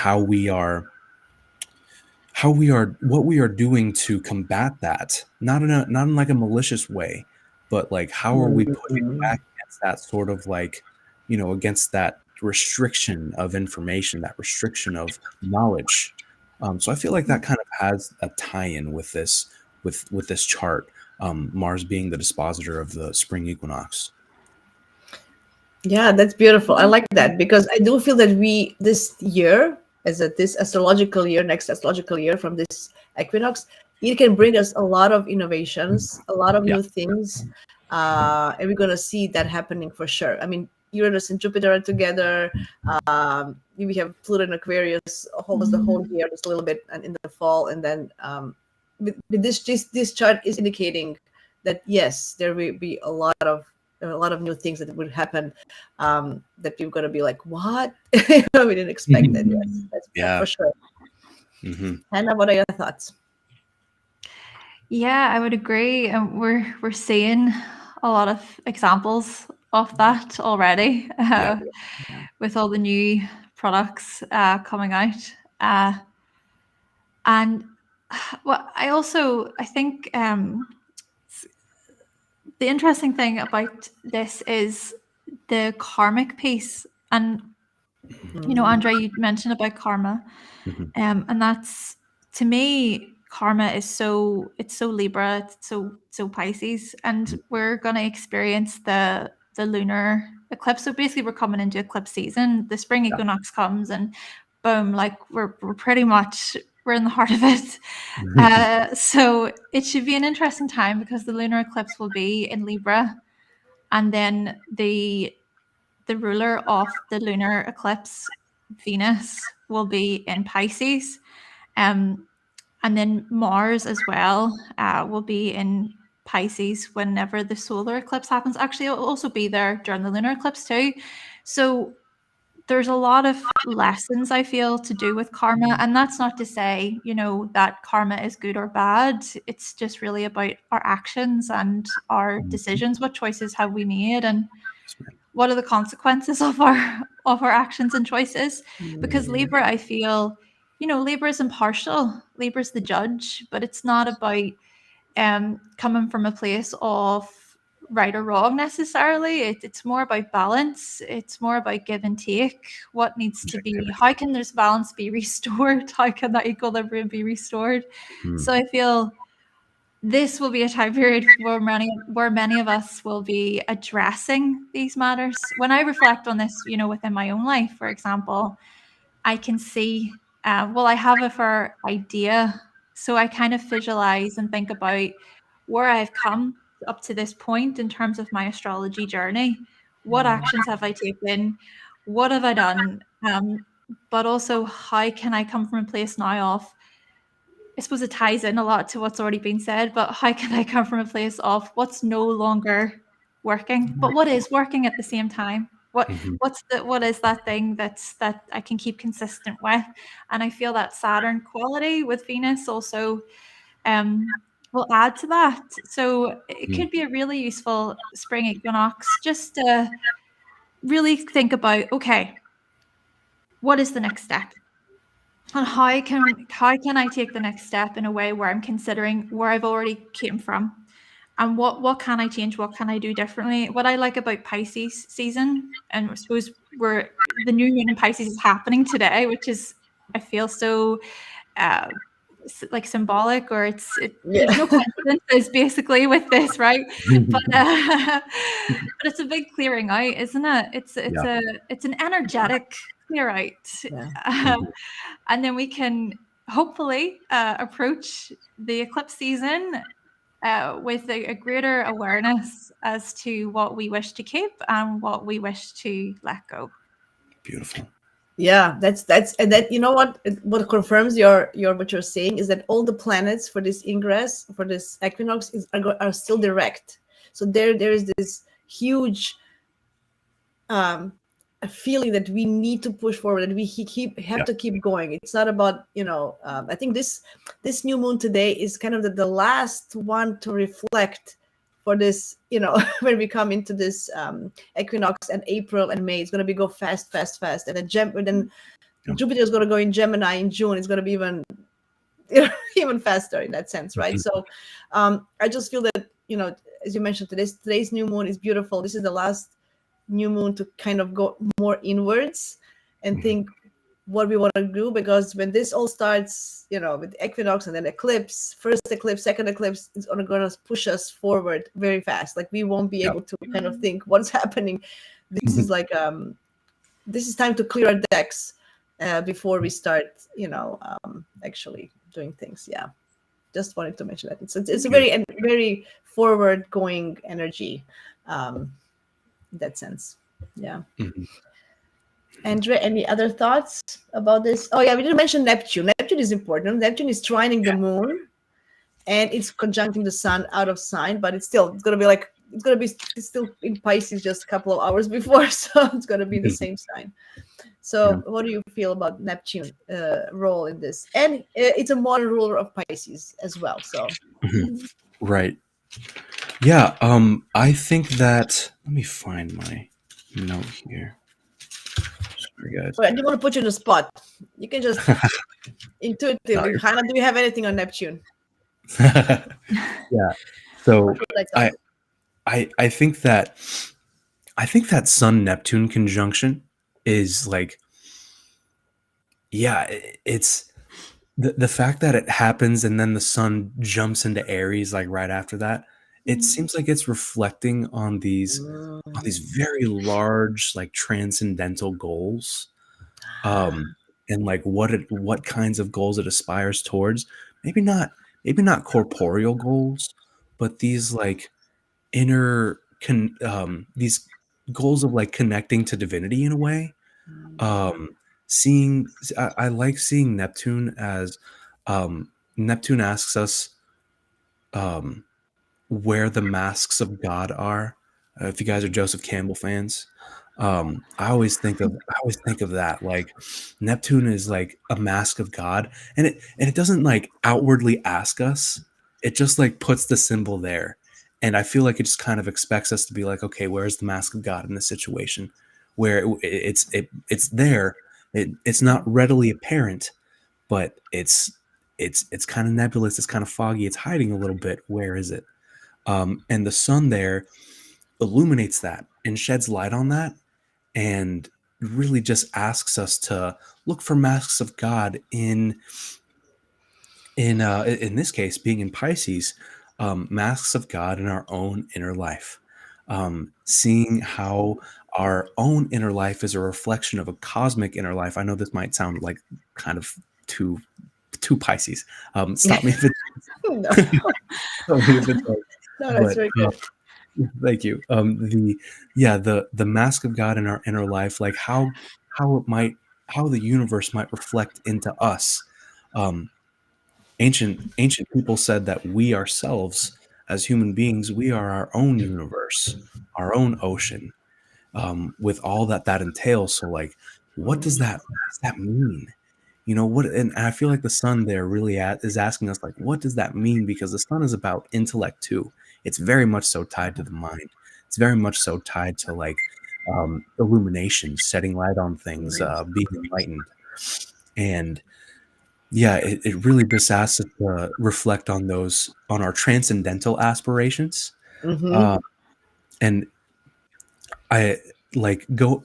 what we are doing to combat that, not in like a malicious way, but like how are we pushing back against that sort of like against that restriction of information, that restriction of knowledge. So I feel like that kind of has a tie-in with this this chart, Mars being the dispositor of the spring equinox. Yeah, that's beautiful. I like that because I do feel that we this year, this astrological year, next astrological year from this equinox, it can bring us a lot of innovations, a lot of Yeah. new things, and we're gonna see that happening for sure. I mean, Uranus and Jupiter are together. We have Pluto and Aquarius almost the whole year, just a little bit, and in the fall, and then with this chart is indicating that yes, there will be a lot of new things that would happen, that people are gonna be like, "What?" We didn't expect that. Yes, that's Yeah. for sure. Hmm. Hannah, what are your thoughts? Yeah, I would agree. And we're seeing a lot of examples of that already, Yeah. with all the new products coming out. And well, I think the interesting thing about this is the karmic piece. And Andre, you mentioned about karma, Hmm. and that's, to me, karma is so Libra, it's so Pisces, and we're gonna experience the lunar eclipse. So basically, we're coming into eclipse season. The spring equinox comes, and boom, like we're pretty much we're in the heart of it. So it should be an interesting time because the lunar eclipse will be in Libra, and then the ruler of the lunar eclipse, Venus, will be in Pisces. Um, and then Mars as well will be in Pisces whenever the solar eclipse happens. Actually, it'll also be there during the lunar eclipse too. So there's a lot of lessons I feel to do with karma. And that's not to say, that karma is good or bad. It's just really about our actions and our decisions. What choices have we made? And what are the consequences of our actions and choices? Because Libra, I feel, Libra is impartial. Libra is the judge, but it's not about coming from a place of right or wrong necessarily. It's more about balance. It's more about give and take. What needs to be? How can this balance be restored? How can that equilibrium be restored? So I feel this will be a time period where many of us will be addressing these matters. When I reflect on this, within my own life, for example, I can see, I have a fair idea. So I kind of visualize and think about where I've come up to this point in terms of my astrology journey. What actions have I taken? What have I done? But also, how can I come from a place now of, I suppose it ties in a lot to what's already been said, but how can I come from a place of what's no longer working, but what is working at the same time? Hmm. What is that thing that I can keep consistent with? And I feel that Saturn quality with Venus also will add to that. So it could be a really useful spring equinox just to really think about, okay, what is the next step? And how can I take the next step in a way where I'm considering where I've already came from, and what can I change? What can I do differently? What I like about Pisces season, and I suppose where the new moon in Pisces is happening today, which is, I feel so uh, like symbolic, or Yeah. there's no coincidences basically with this, right? But but it's a big clearing out, isn't it? Yeah. It's an energetic clear out. Yeah. Um, and then we can hopefully approach the eclipse season with a greater awareness as to what we wish to keep and what we wish to let go. Beautiful. Yeah, that's and that, you know what confirms your what you're saying is that all the planets for this ingress, for this equinox, are still direct. So there is this huge a feeling that we need to push forward, that we have Yeah. to keep going. It's not about, I think this new moon today is kind of the last one to reflect for this, when we come into this equinox, and April and May, it's going to be go fast, fast, fast, and then Yeah. Jupiter is going to go in Gemini in June. It's going to be even even faster in that sense, right? Mhm. So I just feel that, as you mentioned, today's new moon is beautiful. This is the last new moon to kind of go more inwards and Mhm. think what we want to do, because when this all starts, with equinox and then eclipse, first eclipse, second eclipse, it's going to push us forward very fast. Like we won't be Yeah. able to kind of think what's happening this is like this is time to clear our decks before we start, actually doing things. Yeah, just wanted to mention that it's a very forward going energy, in that sense. Yeah. Andre, any other thoughts about this? Oh yeah, we didn't mention Neptune. Neptune is important. Neptune is trining the moon, and it's conjuncting the sun out of sign, but it's gonna be like it's still in Pisces just a couple of hours before, so it's gonna be in the same sign. So, what do you feel about Neptune role in this? And it's a modern ruler of Pisces as well. So, Right. Yeah. I think that. Let me find my note here. Sorry, guys. I didn't want to put you in the spot. You can just intuitively. Hannah, do you have anything on Neptune? Yeah. So I think that Sun Neptune conjunction is like, yeah, it's the fact that it happens and then the sun jumps into Aries like right after that. It seems like it's reflecting on these very large like transcendental goals, and like what kinds of goals it aspires towards. Maybe not corporeal goals, but these like these goals of like connecting to divinity in a way. Seeing I like seeing Neptune as Neptune asks us um where the masks of God are. If you guys are Joseph Campbell fans, I always think of that. Like Neptune is like a mask of God, and it doesn't like outwardly ask us. It just like puts the symbol there, and I feel like it just kind of expects us to be like, okay, where's the mask of God in this situation? Where it's there. It's not readily apparent, but it's kind of nebulous. It's kind of foggy. It's hiding a little bit. Where is it? And the sun there illuminates that and sheds light on that, and really just asks us to look for masks of God in this case being in Pisces, masks of God in our own inner life, seeing how our own inner life is a reflection of a cosmic inner life. I know this might sound like kind of too Pisces. Stop me if it's no, stop me if it's no, that's but very good. thank you. The mask of God in our inner life, like how the universe might reflect into us. Um, ancient people said that we ourselves, as human beings, we are our own universe, our own ocean, with all that entails. So, like, what does that mean? What? And I feel like the sun there really is asking us, like, what does that mean? Because the sun is about intellect too. It's very much so tied to the mind. It's very much so tied to like illumination, setting light on things, being enlightened, and yeah, it really just asks us to reflect on our transcendental aspirations. Mm-hmm. Uh, and I like go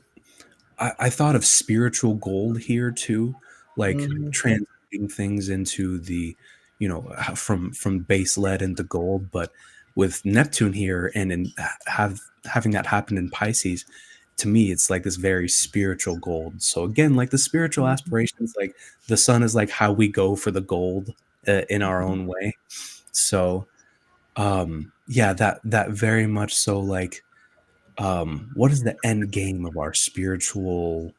I thought of spiritual gold here too, like Mm-hmm. translating things into from base lead into gold. But with Neptune here and having that happen in Pisces, to me, it's like this very spiritual gold. So again, like the spiritual aspirations, like the sun is like how we go for the gold in our own way. So yeah, that very much so like what is the end game of our spiritual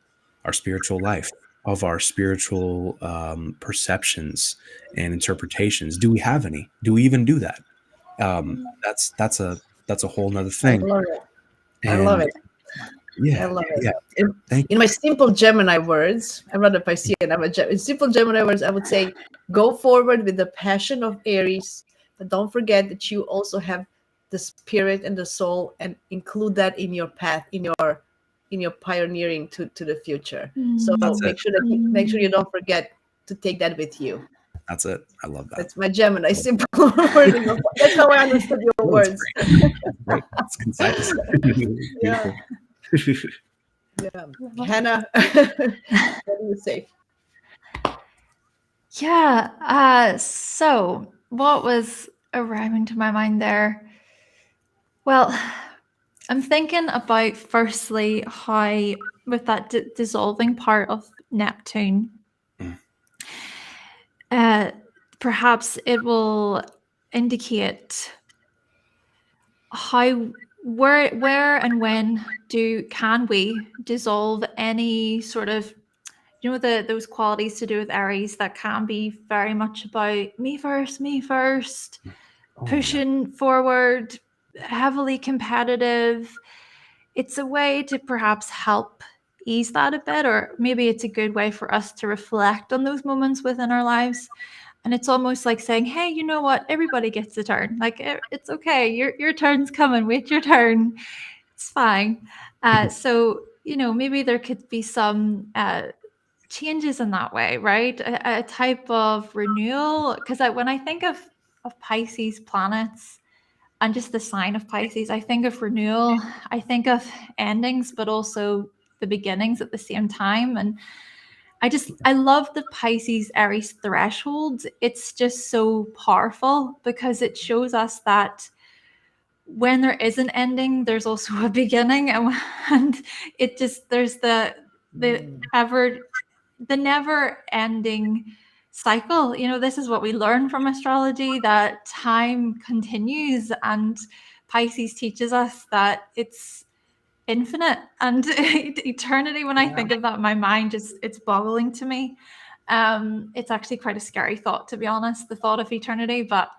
life, of our spiritual perceptions and interpretations? Do we have any? Do we even do that? That's a whole nother I thing. love it. I love And it. I yeah, love it. yeah, thank In my simple Gemini words, I'm not a Piscean, in simple Gemini words, I would say go forward with the passion of Aries, but don't forget that you also have the spirit and the soul, and include that in your path, in your pioneering to the future. So That's it. make sure you don't forget to take that with you. That's it. I love that. That's my Gemini simple wording. That's how I understood your No, it's words. great. It's great. It's concise. Yeah. Beautiful. Yeah. Hannah, what do you say? Yeah. So what was arriving to my mind there? Well, I'm thinking about firstly how with that dissolving part of Neptune, Mm. uh, perhaps it will indicate how where and when can we dissolve any sort of, you know, those qualities to do with Aries that can be very much about me first, Oh yeah. pushing forward, heavily competitive. It's a way to perhaps help ease that a bit, or maybe it's a good way for us to reflect on those moments within our lives. And it's almost like saying, hey, you know what? Everybody gets a turn. Like, it's okay. Your turn's coming. Wait your turn. It's fine. So, you know, maybe there could be some changes in that way, right? A type of renewal. Because when I think of Pisces planets and just the sign of Pisces, I think of renewal. I think of endings, but also the beginnings at the same time. And I love the Pisces Aries threshold. It's just so powerful because it shows us that when there is an ending, there's also a beginning, and it just there's the ever the never ending cycle. You know, this is what we learn from astrology, that time continues, and Pisces teaches us that it's infinite and eternity. When I think of that, my mind just it's boggling to me. It's actually quite a scary thought, to be honest, the thought of eternity. But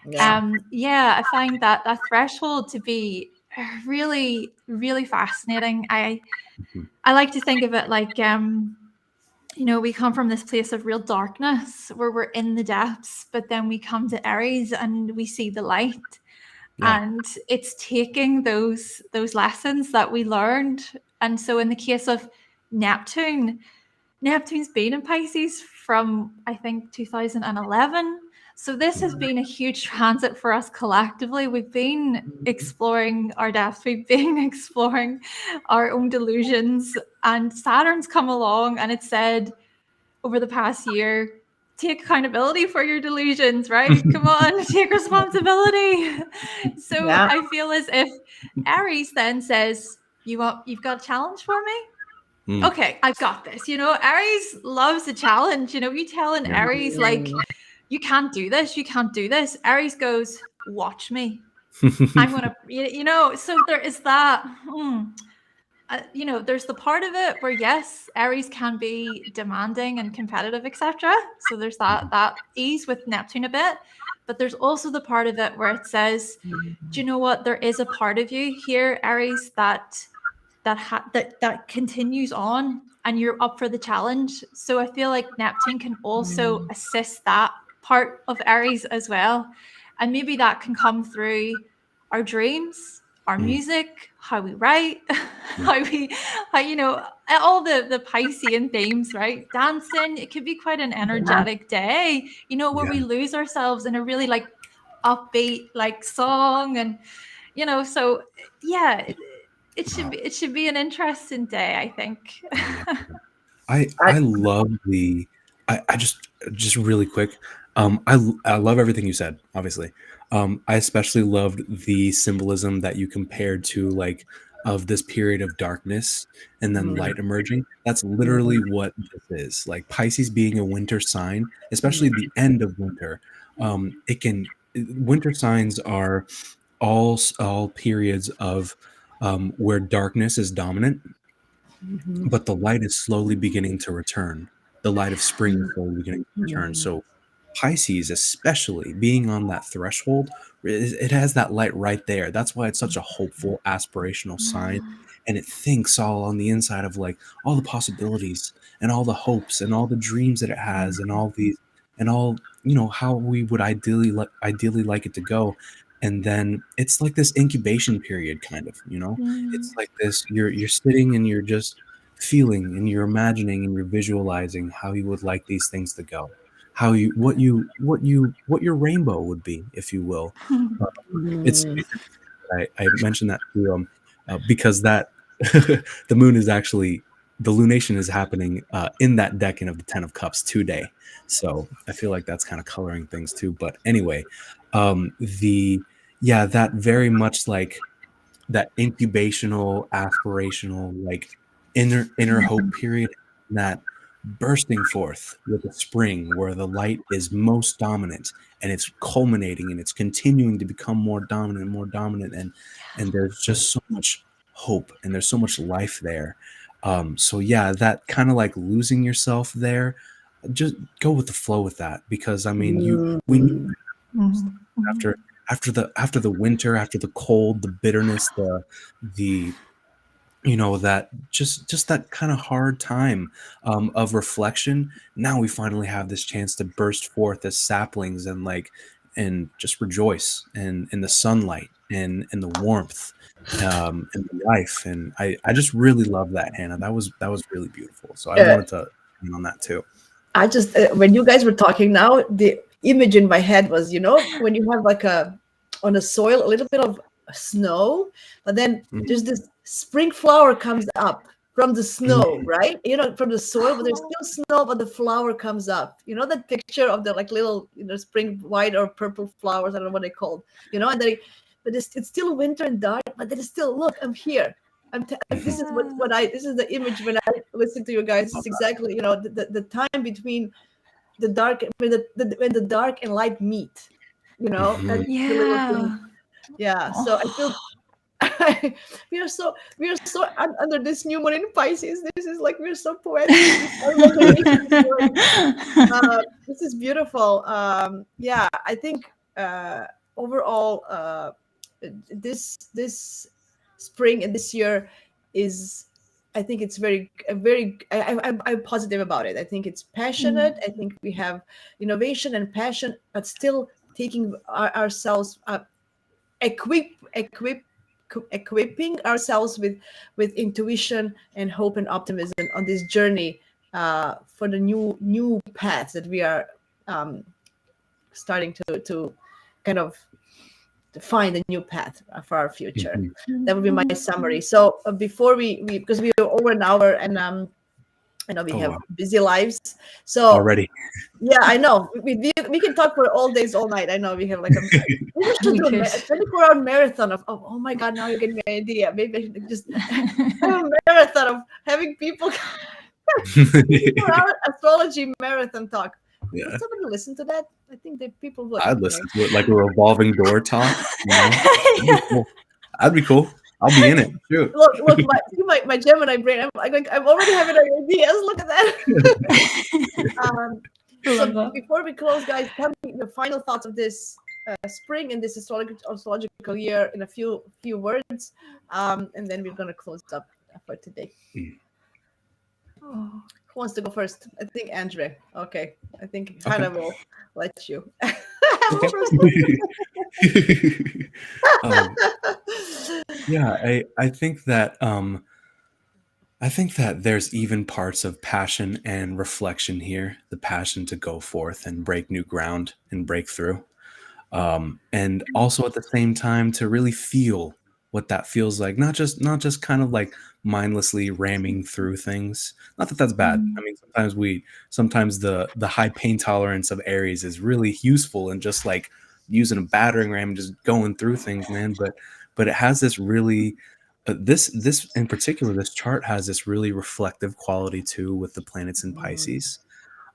Yeah. yeah, I find that threshold to be really, really fascinating. Mhm. I like to think of it like you know, we come from this place of real darkness where we're in the depths, but then we come to Aries and we see the light. Yeah. And it's taking those lessons that we learned. And so in the case of Neptune, Neptune's been in Pisces from, I think, 2011. So this has been a huge transit for us collectively. We've been exploring our depths, we've been exploring our own delusions, and Saturn's come along and it said over the past year, take accountability for your delusions, right? Come on, take responsibility. So Yeah. I feel as if Aries then says, you've got a challenge for me? Mm. Okay, I've got this. You know, Aries loves a challenge. You know, you tell an Yeah. Aries, like, you can't do this, you can't do this. Aries goes, watch me. I'm going to, you know, so there is that. You know, there's the part of it where yes, Aries can be demanding and competitive, etc. So there's that ease with Neptune a bit, but there's also the part of it where it says, do you know what? There is a part of you here, Aries, that continues on, and you're up for the challenge. So I feel like Neptune can also assist that part of Aries as well, and maybe that can come through our dreams, our Mm. music, how we write, Yeah. how you know, all the Piscean themes, right? Dancing. It could be quite an energetic day, you know, where Yeah. we lose ourselves in a really like upbeat like song, and you know, so yeah, it should be an interesting day, I think. Oh yeah. I love the I just really quick. I love everything you said, obviously. I especially loved the symbolism that you compared to like of this period of darkness and then light emerging. That's literally what this is. Like Pisces being a winter sign, especially the end of winter. It can winter signs are all periods of where darkness is dominant, but the light is slowly beginning to return. The light of spring is slowly beginning to return. So Pisces, especially being on that threshold, it has that light right there. That's why it's such a hopeful, aspirational sign. And it thinks all on the inside of like all the possibilities and all the hopes and all the dreams that it has and all these and all, you know, how we would ideally like it to go. And then it's like this incubation period kind of, you know. It's Mm. like this you're sitting and you're just feeling and you're imagining and you're visualizing how you would like these things to go, how what your rainbow would be, if you will. uh, it's I mentioned that too, because that the moon is actually the lunation is happening in that decan of the 10 of cups today, so I feel like that's kind of coloring things too. But anyway, the yeah, that very much like that incubational, aspirational, like inner hope period, that bursting forth with the spring where the light is most dominant and it's culminating and it's continuing to become more dominant, and there's just so much hope and there's so much life there. So yeah, that kind of like losing yourself there, just go with the flow with that, because I mean we need Mm. Mhm. after after the winter, after the cold, the bitterness, the that just that kind of hard time of reflection. Now we finally have this chance to burst forth as saplings and and just rejoice in the sunlight and in the warmth and the life. And I just really love that, Hannah. That was really beautiful. So I Uh, wanted to comment on that too. I just when you guys were talking now, the image in my head was, when you have like on a soil a little bit of snow, but then there's Mhm. this spring flower comes up from the snow, Mhm. right? From the soil, but there's still snow, but the flower comes up. You know that picture of the like little, spring white or purple flowers. I don't know what they're called. And but it's still winter and dark, but then it's still, look, I'm here. This Mhm. is what I this is the image when I listen to you guys. It's Love exactly, the time between the dark when the dark and light meet. that. That's Mhm. the little thing. Yeah. Yeah. So I feel Oh. we are so under this new moon in Pisces. This is like we're so poetic in this our imagination is going. This is beautiful. Yeah, I think overall, this spring and this year is. I think it's very. I'm positive about it. I think it's passionate. I think we have innovation and passion, but still taking ourselves equip equipping ourselves with intuition and hope and optimism on this journey for the new paths that we are um, starting to kind of to find a new path for our future. Mhm. That would be my summary. So before we because we are over an hour, and I know we Oh have wow, busy lives. So already. yeah, I know. We can talk for all days, all night. I know we have like maybe we should We do could. a 24-hour marathon of oh my god, now you're getting my idea. Maybe I should just have a marathon of having people 24-hour astrology marathon talk. Would Yeah. somebody listen to that? I think that people would. I'd Right? listen to it like a revolving door talk, you know? That'd be cool. That'd be cool. I'll be in it. Shoot. Look, my Gemini brain. I'm already having ideas. Look at that. Um, Love so that. before we close, guys, tell me the final thoughts of this spring and this astrological year in a few words, and then we're gonna close up for today. Mm. Oh. Who wants to go first? I think Andre. Okay, I think Okay. Hannah will let you have the Okay. first. um, yeah, I think that there's even parts of passion and reflection here, the passion to go forth and break new ground and break through. And also at the same time to really feel what that feels like, not just kind of like mindlessly ramming through things. Not that that's bad. I mean, sometimes the high pain tolerance of Aries is really useful, and just like using a battering ram and just going through things, man. But it has this really this in particular, this chart has this really reflective quality too, with the planets in Pisces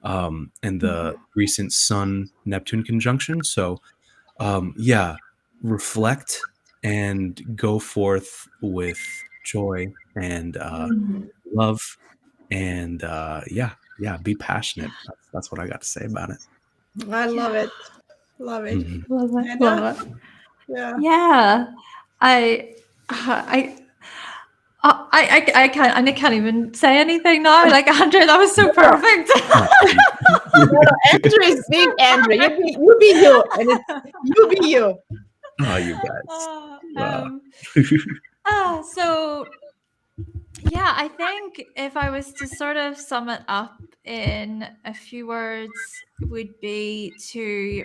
and the recent Sun Neptune conjunction. So yeah, reflect and go forth with joy and love, and yeah, be passionate. That's what I got to say about it. I love Yeah. it. Love it. Mhm. Love it. Hannah? Love it. Yeah. Yeah. I I I can't, and I can't even say anything now. Like, Andrew, that was so perfect. Oh, No, no, Andrew is being Andrew. You be you, and it's you be you. oh, you guys. Uh, Uh, um, so yeah, I think if I was to sort of sum it up in a few words, would be to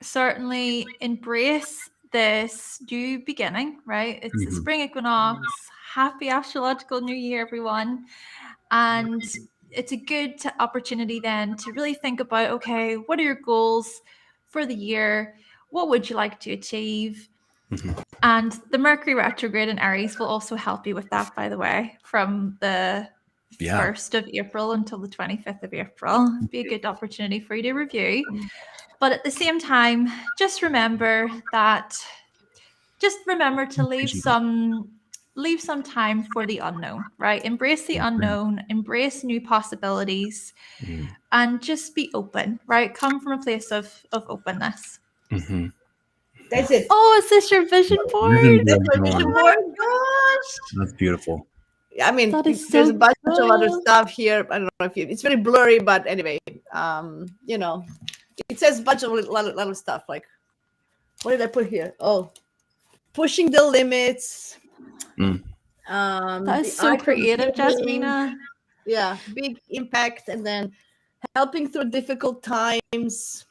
certainly embrace this new beginning, right? It's the mhm, spring equinox. Happy astrological new year, everyone. And it's a good opportunity then to really think about, okay, what are your goals for the year? What would you like to achieve? Mhm. And the Mercury retrograde in Aries will also help you with that, by the way, from the Yeah. 1st of April until the 25th of April. Be a good opportunity for you to review. But at the same time, just remember to leave some time for the unknown, right? Embrace the unknown, embrace new possibilities, Mhm. and just be open, right? Come from a place of openness. Mhm. That's it. Oh, is this your vision Vision board? That's board my vision going. Oh board. my gosh. That's beautiful. I mean, That is there's so a bunch of other cool. stuff here. I don't know if it's very blurry, but anyway, you know, it says a bunch of lot of stuff. Like, what did I put here? Oh, pushing the limits. Mm. That The is so art of creative, giving. Jasmina. Yeah, big impact, and then helping through difficult times.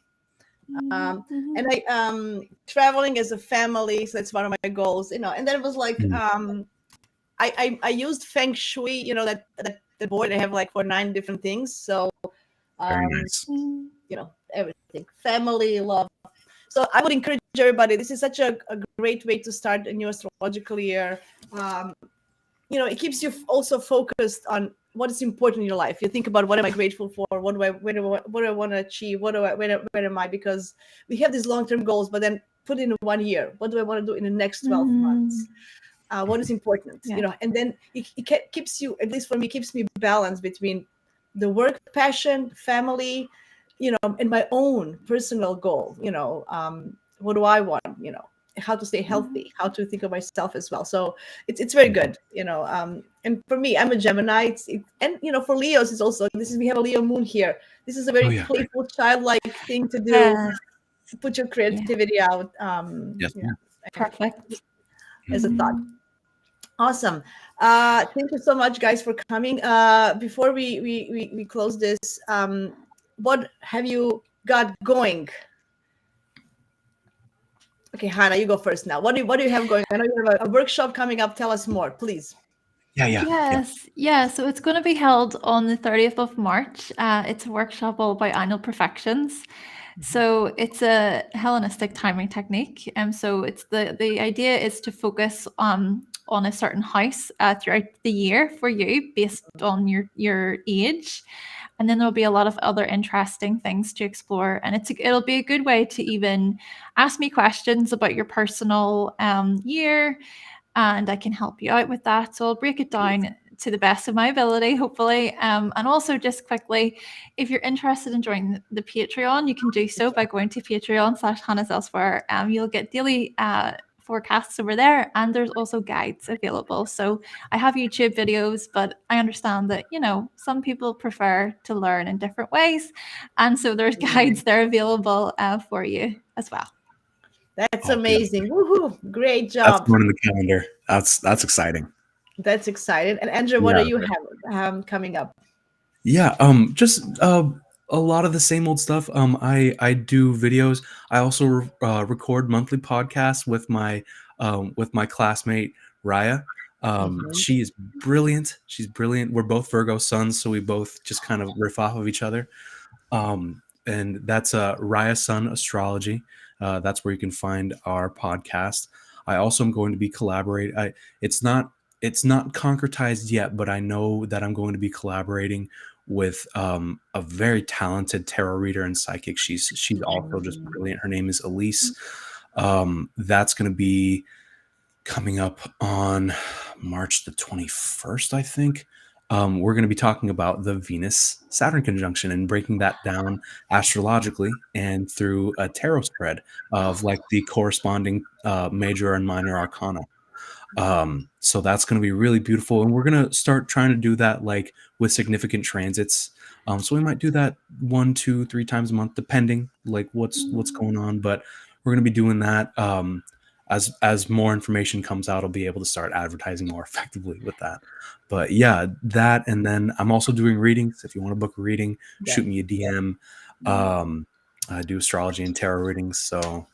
And I traveling as a family, so that's one of my goals. And then it was like Mm. I used feng shui, that the board I have like for 9 different things. So Very um, nice. everything, family, love. So I would encourage everybody. This is such a great way to start a new astrological year. Um, it keeps you also focused on what is important in your life. You think about, what am I grateful for? What do I want to achieve? Where am I? Because we have these long-term goals, but then put in 1 year. What do I want to do in the next 12 months? What is important? Yeah. And then it keeps you, at least for me, keeps me balanced between the work passion, family, and my own personal goal. What do I want? How to stay healthy, how to think of myself as well. So it's very good. And for me, I'm a Gemini. And for Leos, it's also, we have a Leo moon here. This is a Oh very yeah. playful, childlike thing to do. Yes. Put your Yeah. creativity out. Yes. Perfect. As a thought. Awesome. Thank you so much, guys, for coming. Before we close this, what have you got going? Okay, Hannah, you go first now. What do you have going? I know you have a workshop coming up. Tell us more, please. Yeah. Yeah. Yes, yeah. So it's going to be held on the 30th of March. It's a workshop all about annual perfections. So it's a Hellenistic timing technique. So it's the idea is to focus on a certain house throughout the year for you based on your age. And then there'll be a lot of other interesting things to explore. And it'll be a good way to even ask me questions about your personal year, and I can help you out with that. So I'll break it down to the best of my ability, hopefully. And also, just quickly, if you're interested in joining the Patreon, you can do so by going to Patreon/Hannah's Elsewhere. You'll get daily forecasts over there, and there's also guides available. So I have YouTube videos, but I understand that some people prefer to learn in different ways, and so there's guides there available for you as well. That's Oh, beautiful. amazing. Woohoo! Great That's job. going in the calendar. That's exciting. That's exciting. And Andrew, what Yeah. do you have coming up? Yeah. Just a lot of the same old stuff. I do videos. I also record monthly podcasts with my classmate Raya. She is brilliant. She's brilliant. We're both Virgo suns, so we both just kind of riff off of each other. And that's Raya Sun Astrology. That's where you can find our podcast. I also am going to be collaborating. It's not concretized yet, but I know that I'm going to be collaborating with a very talented tarot reader and psychic. She's also just brilliant. Her name is Elise. That's going to be coming up on March the 21st, I think. We're going to be talking about the Venus-Saturn conjunction and breaking that down astrologically and through a tarot spread of like the corresponding major and minor arcana. So that's going to be really beautiful, and we're going to start trying to do that like with significant transits. So we might do that 1, 2, 3 times a month, depending like what's going on. But we're going to be doing that. As more information comes out, I'll be able to start advertising more effectively with that. But yeah, that, and then I'm also doing readings. If you want to book a reading, shoot me a DM. I do astrology and tarot readings, so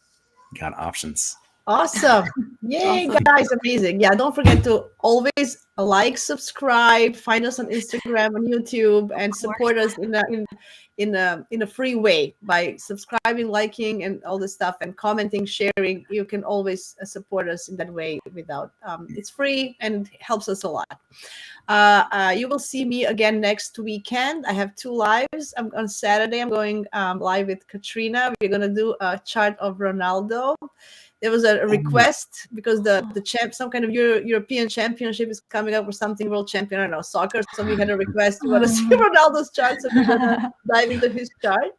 got options. Awesome. Yay, Awesome. guys. Amazing. Yeah, don't forget to always like, subscribe, find us on Instagram, on YouTube, and support us in a free way by subscribing, liking, and all this stuff, and commenting, sharing. You can always support us in that way without it's free and helps us a lot. You will see me again next weekend. I have 2 lives. On Saturday, I'm going live with Katrina. We're going to do a chart of Ronaldo. There was a request because some kind of European championship is coming up, or something, world champion, I don't know, soccer. So we had a request. We want to see Ronaldo's chart, so we're gonna dive into his chart.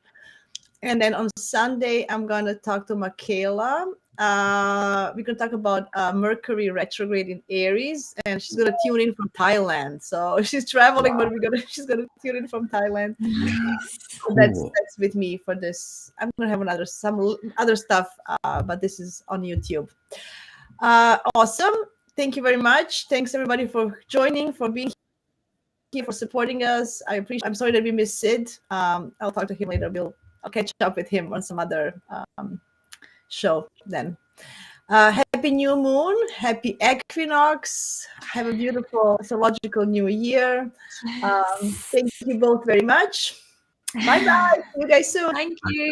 And then on Sunday, I'm gonna talk to Michaela. We're gonna talk about Mercury retrograde in Aries, and she's gonna tune in from Thailand. So she's traveling, but she's gonna tune in from Thailand. So that's with me for this. I'm gonna have some other stuff, but this is on YouTube. Awesome. Thank you very much. Thanks everybody for joining, for being here, for supporting us. I appreciate. I'm sorry that we missed Sid. I'll talk to him later. I'll catch up with him on some other show then. Happy new moon. Happy equinox. Have a beautiful astrological new year. Thank you both very much. Bye bye. See you guys soon. Thank you.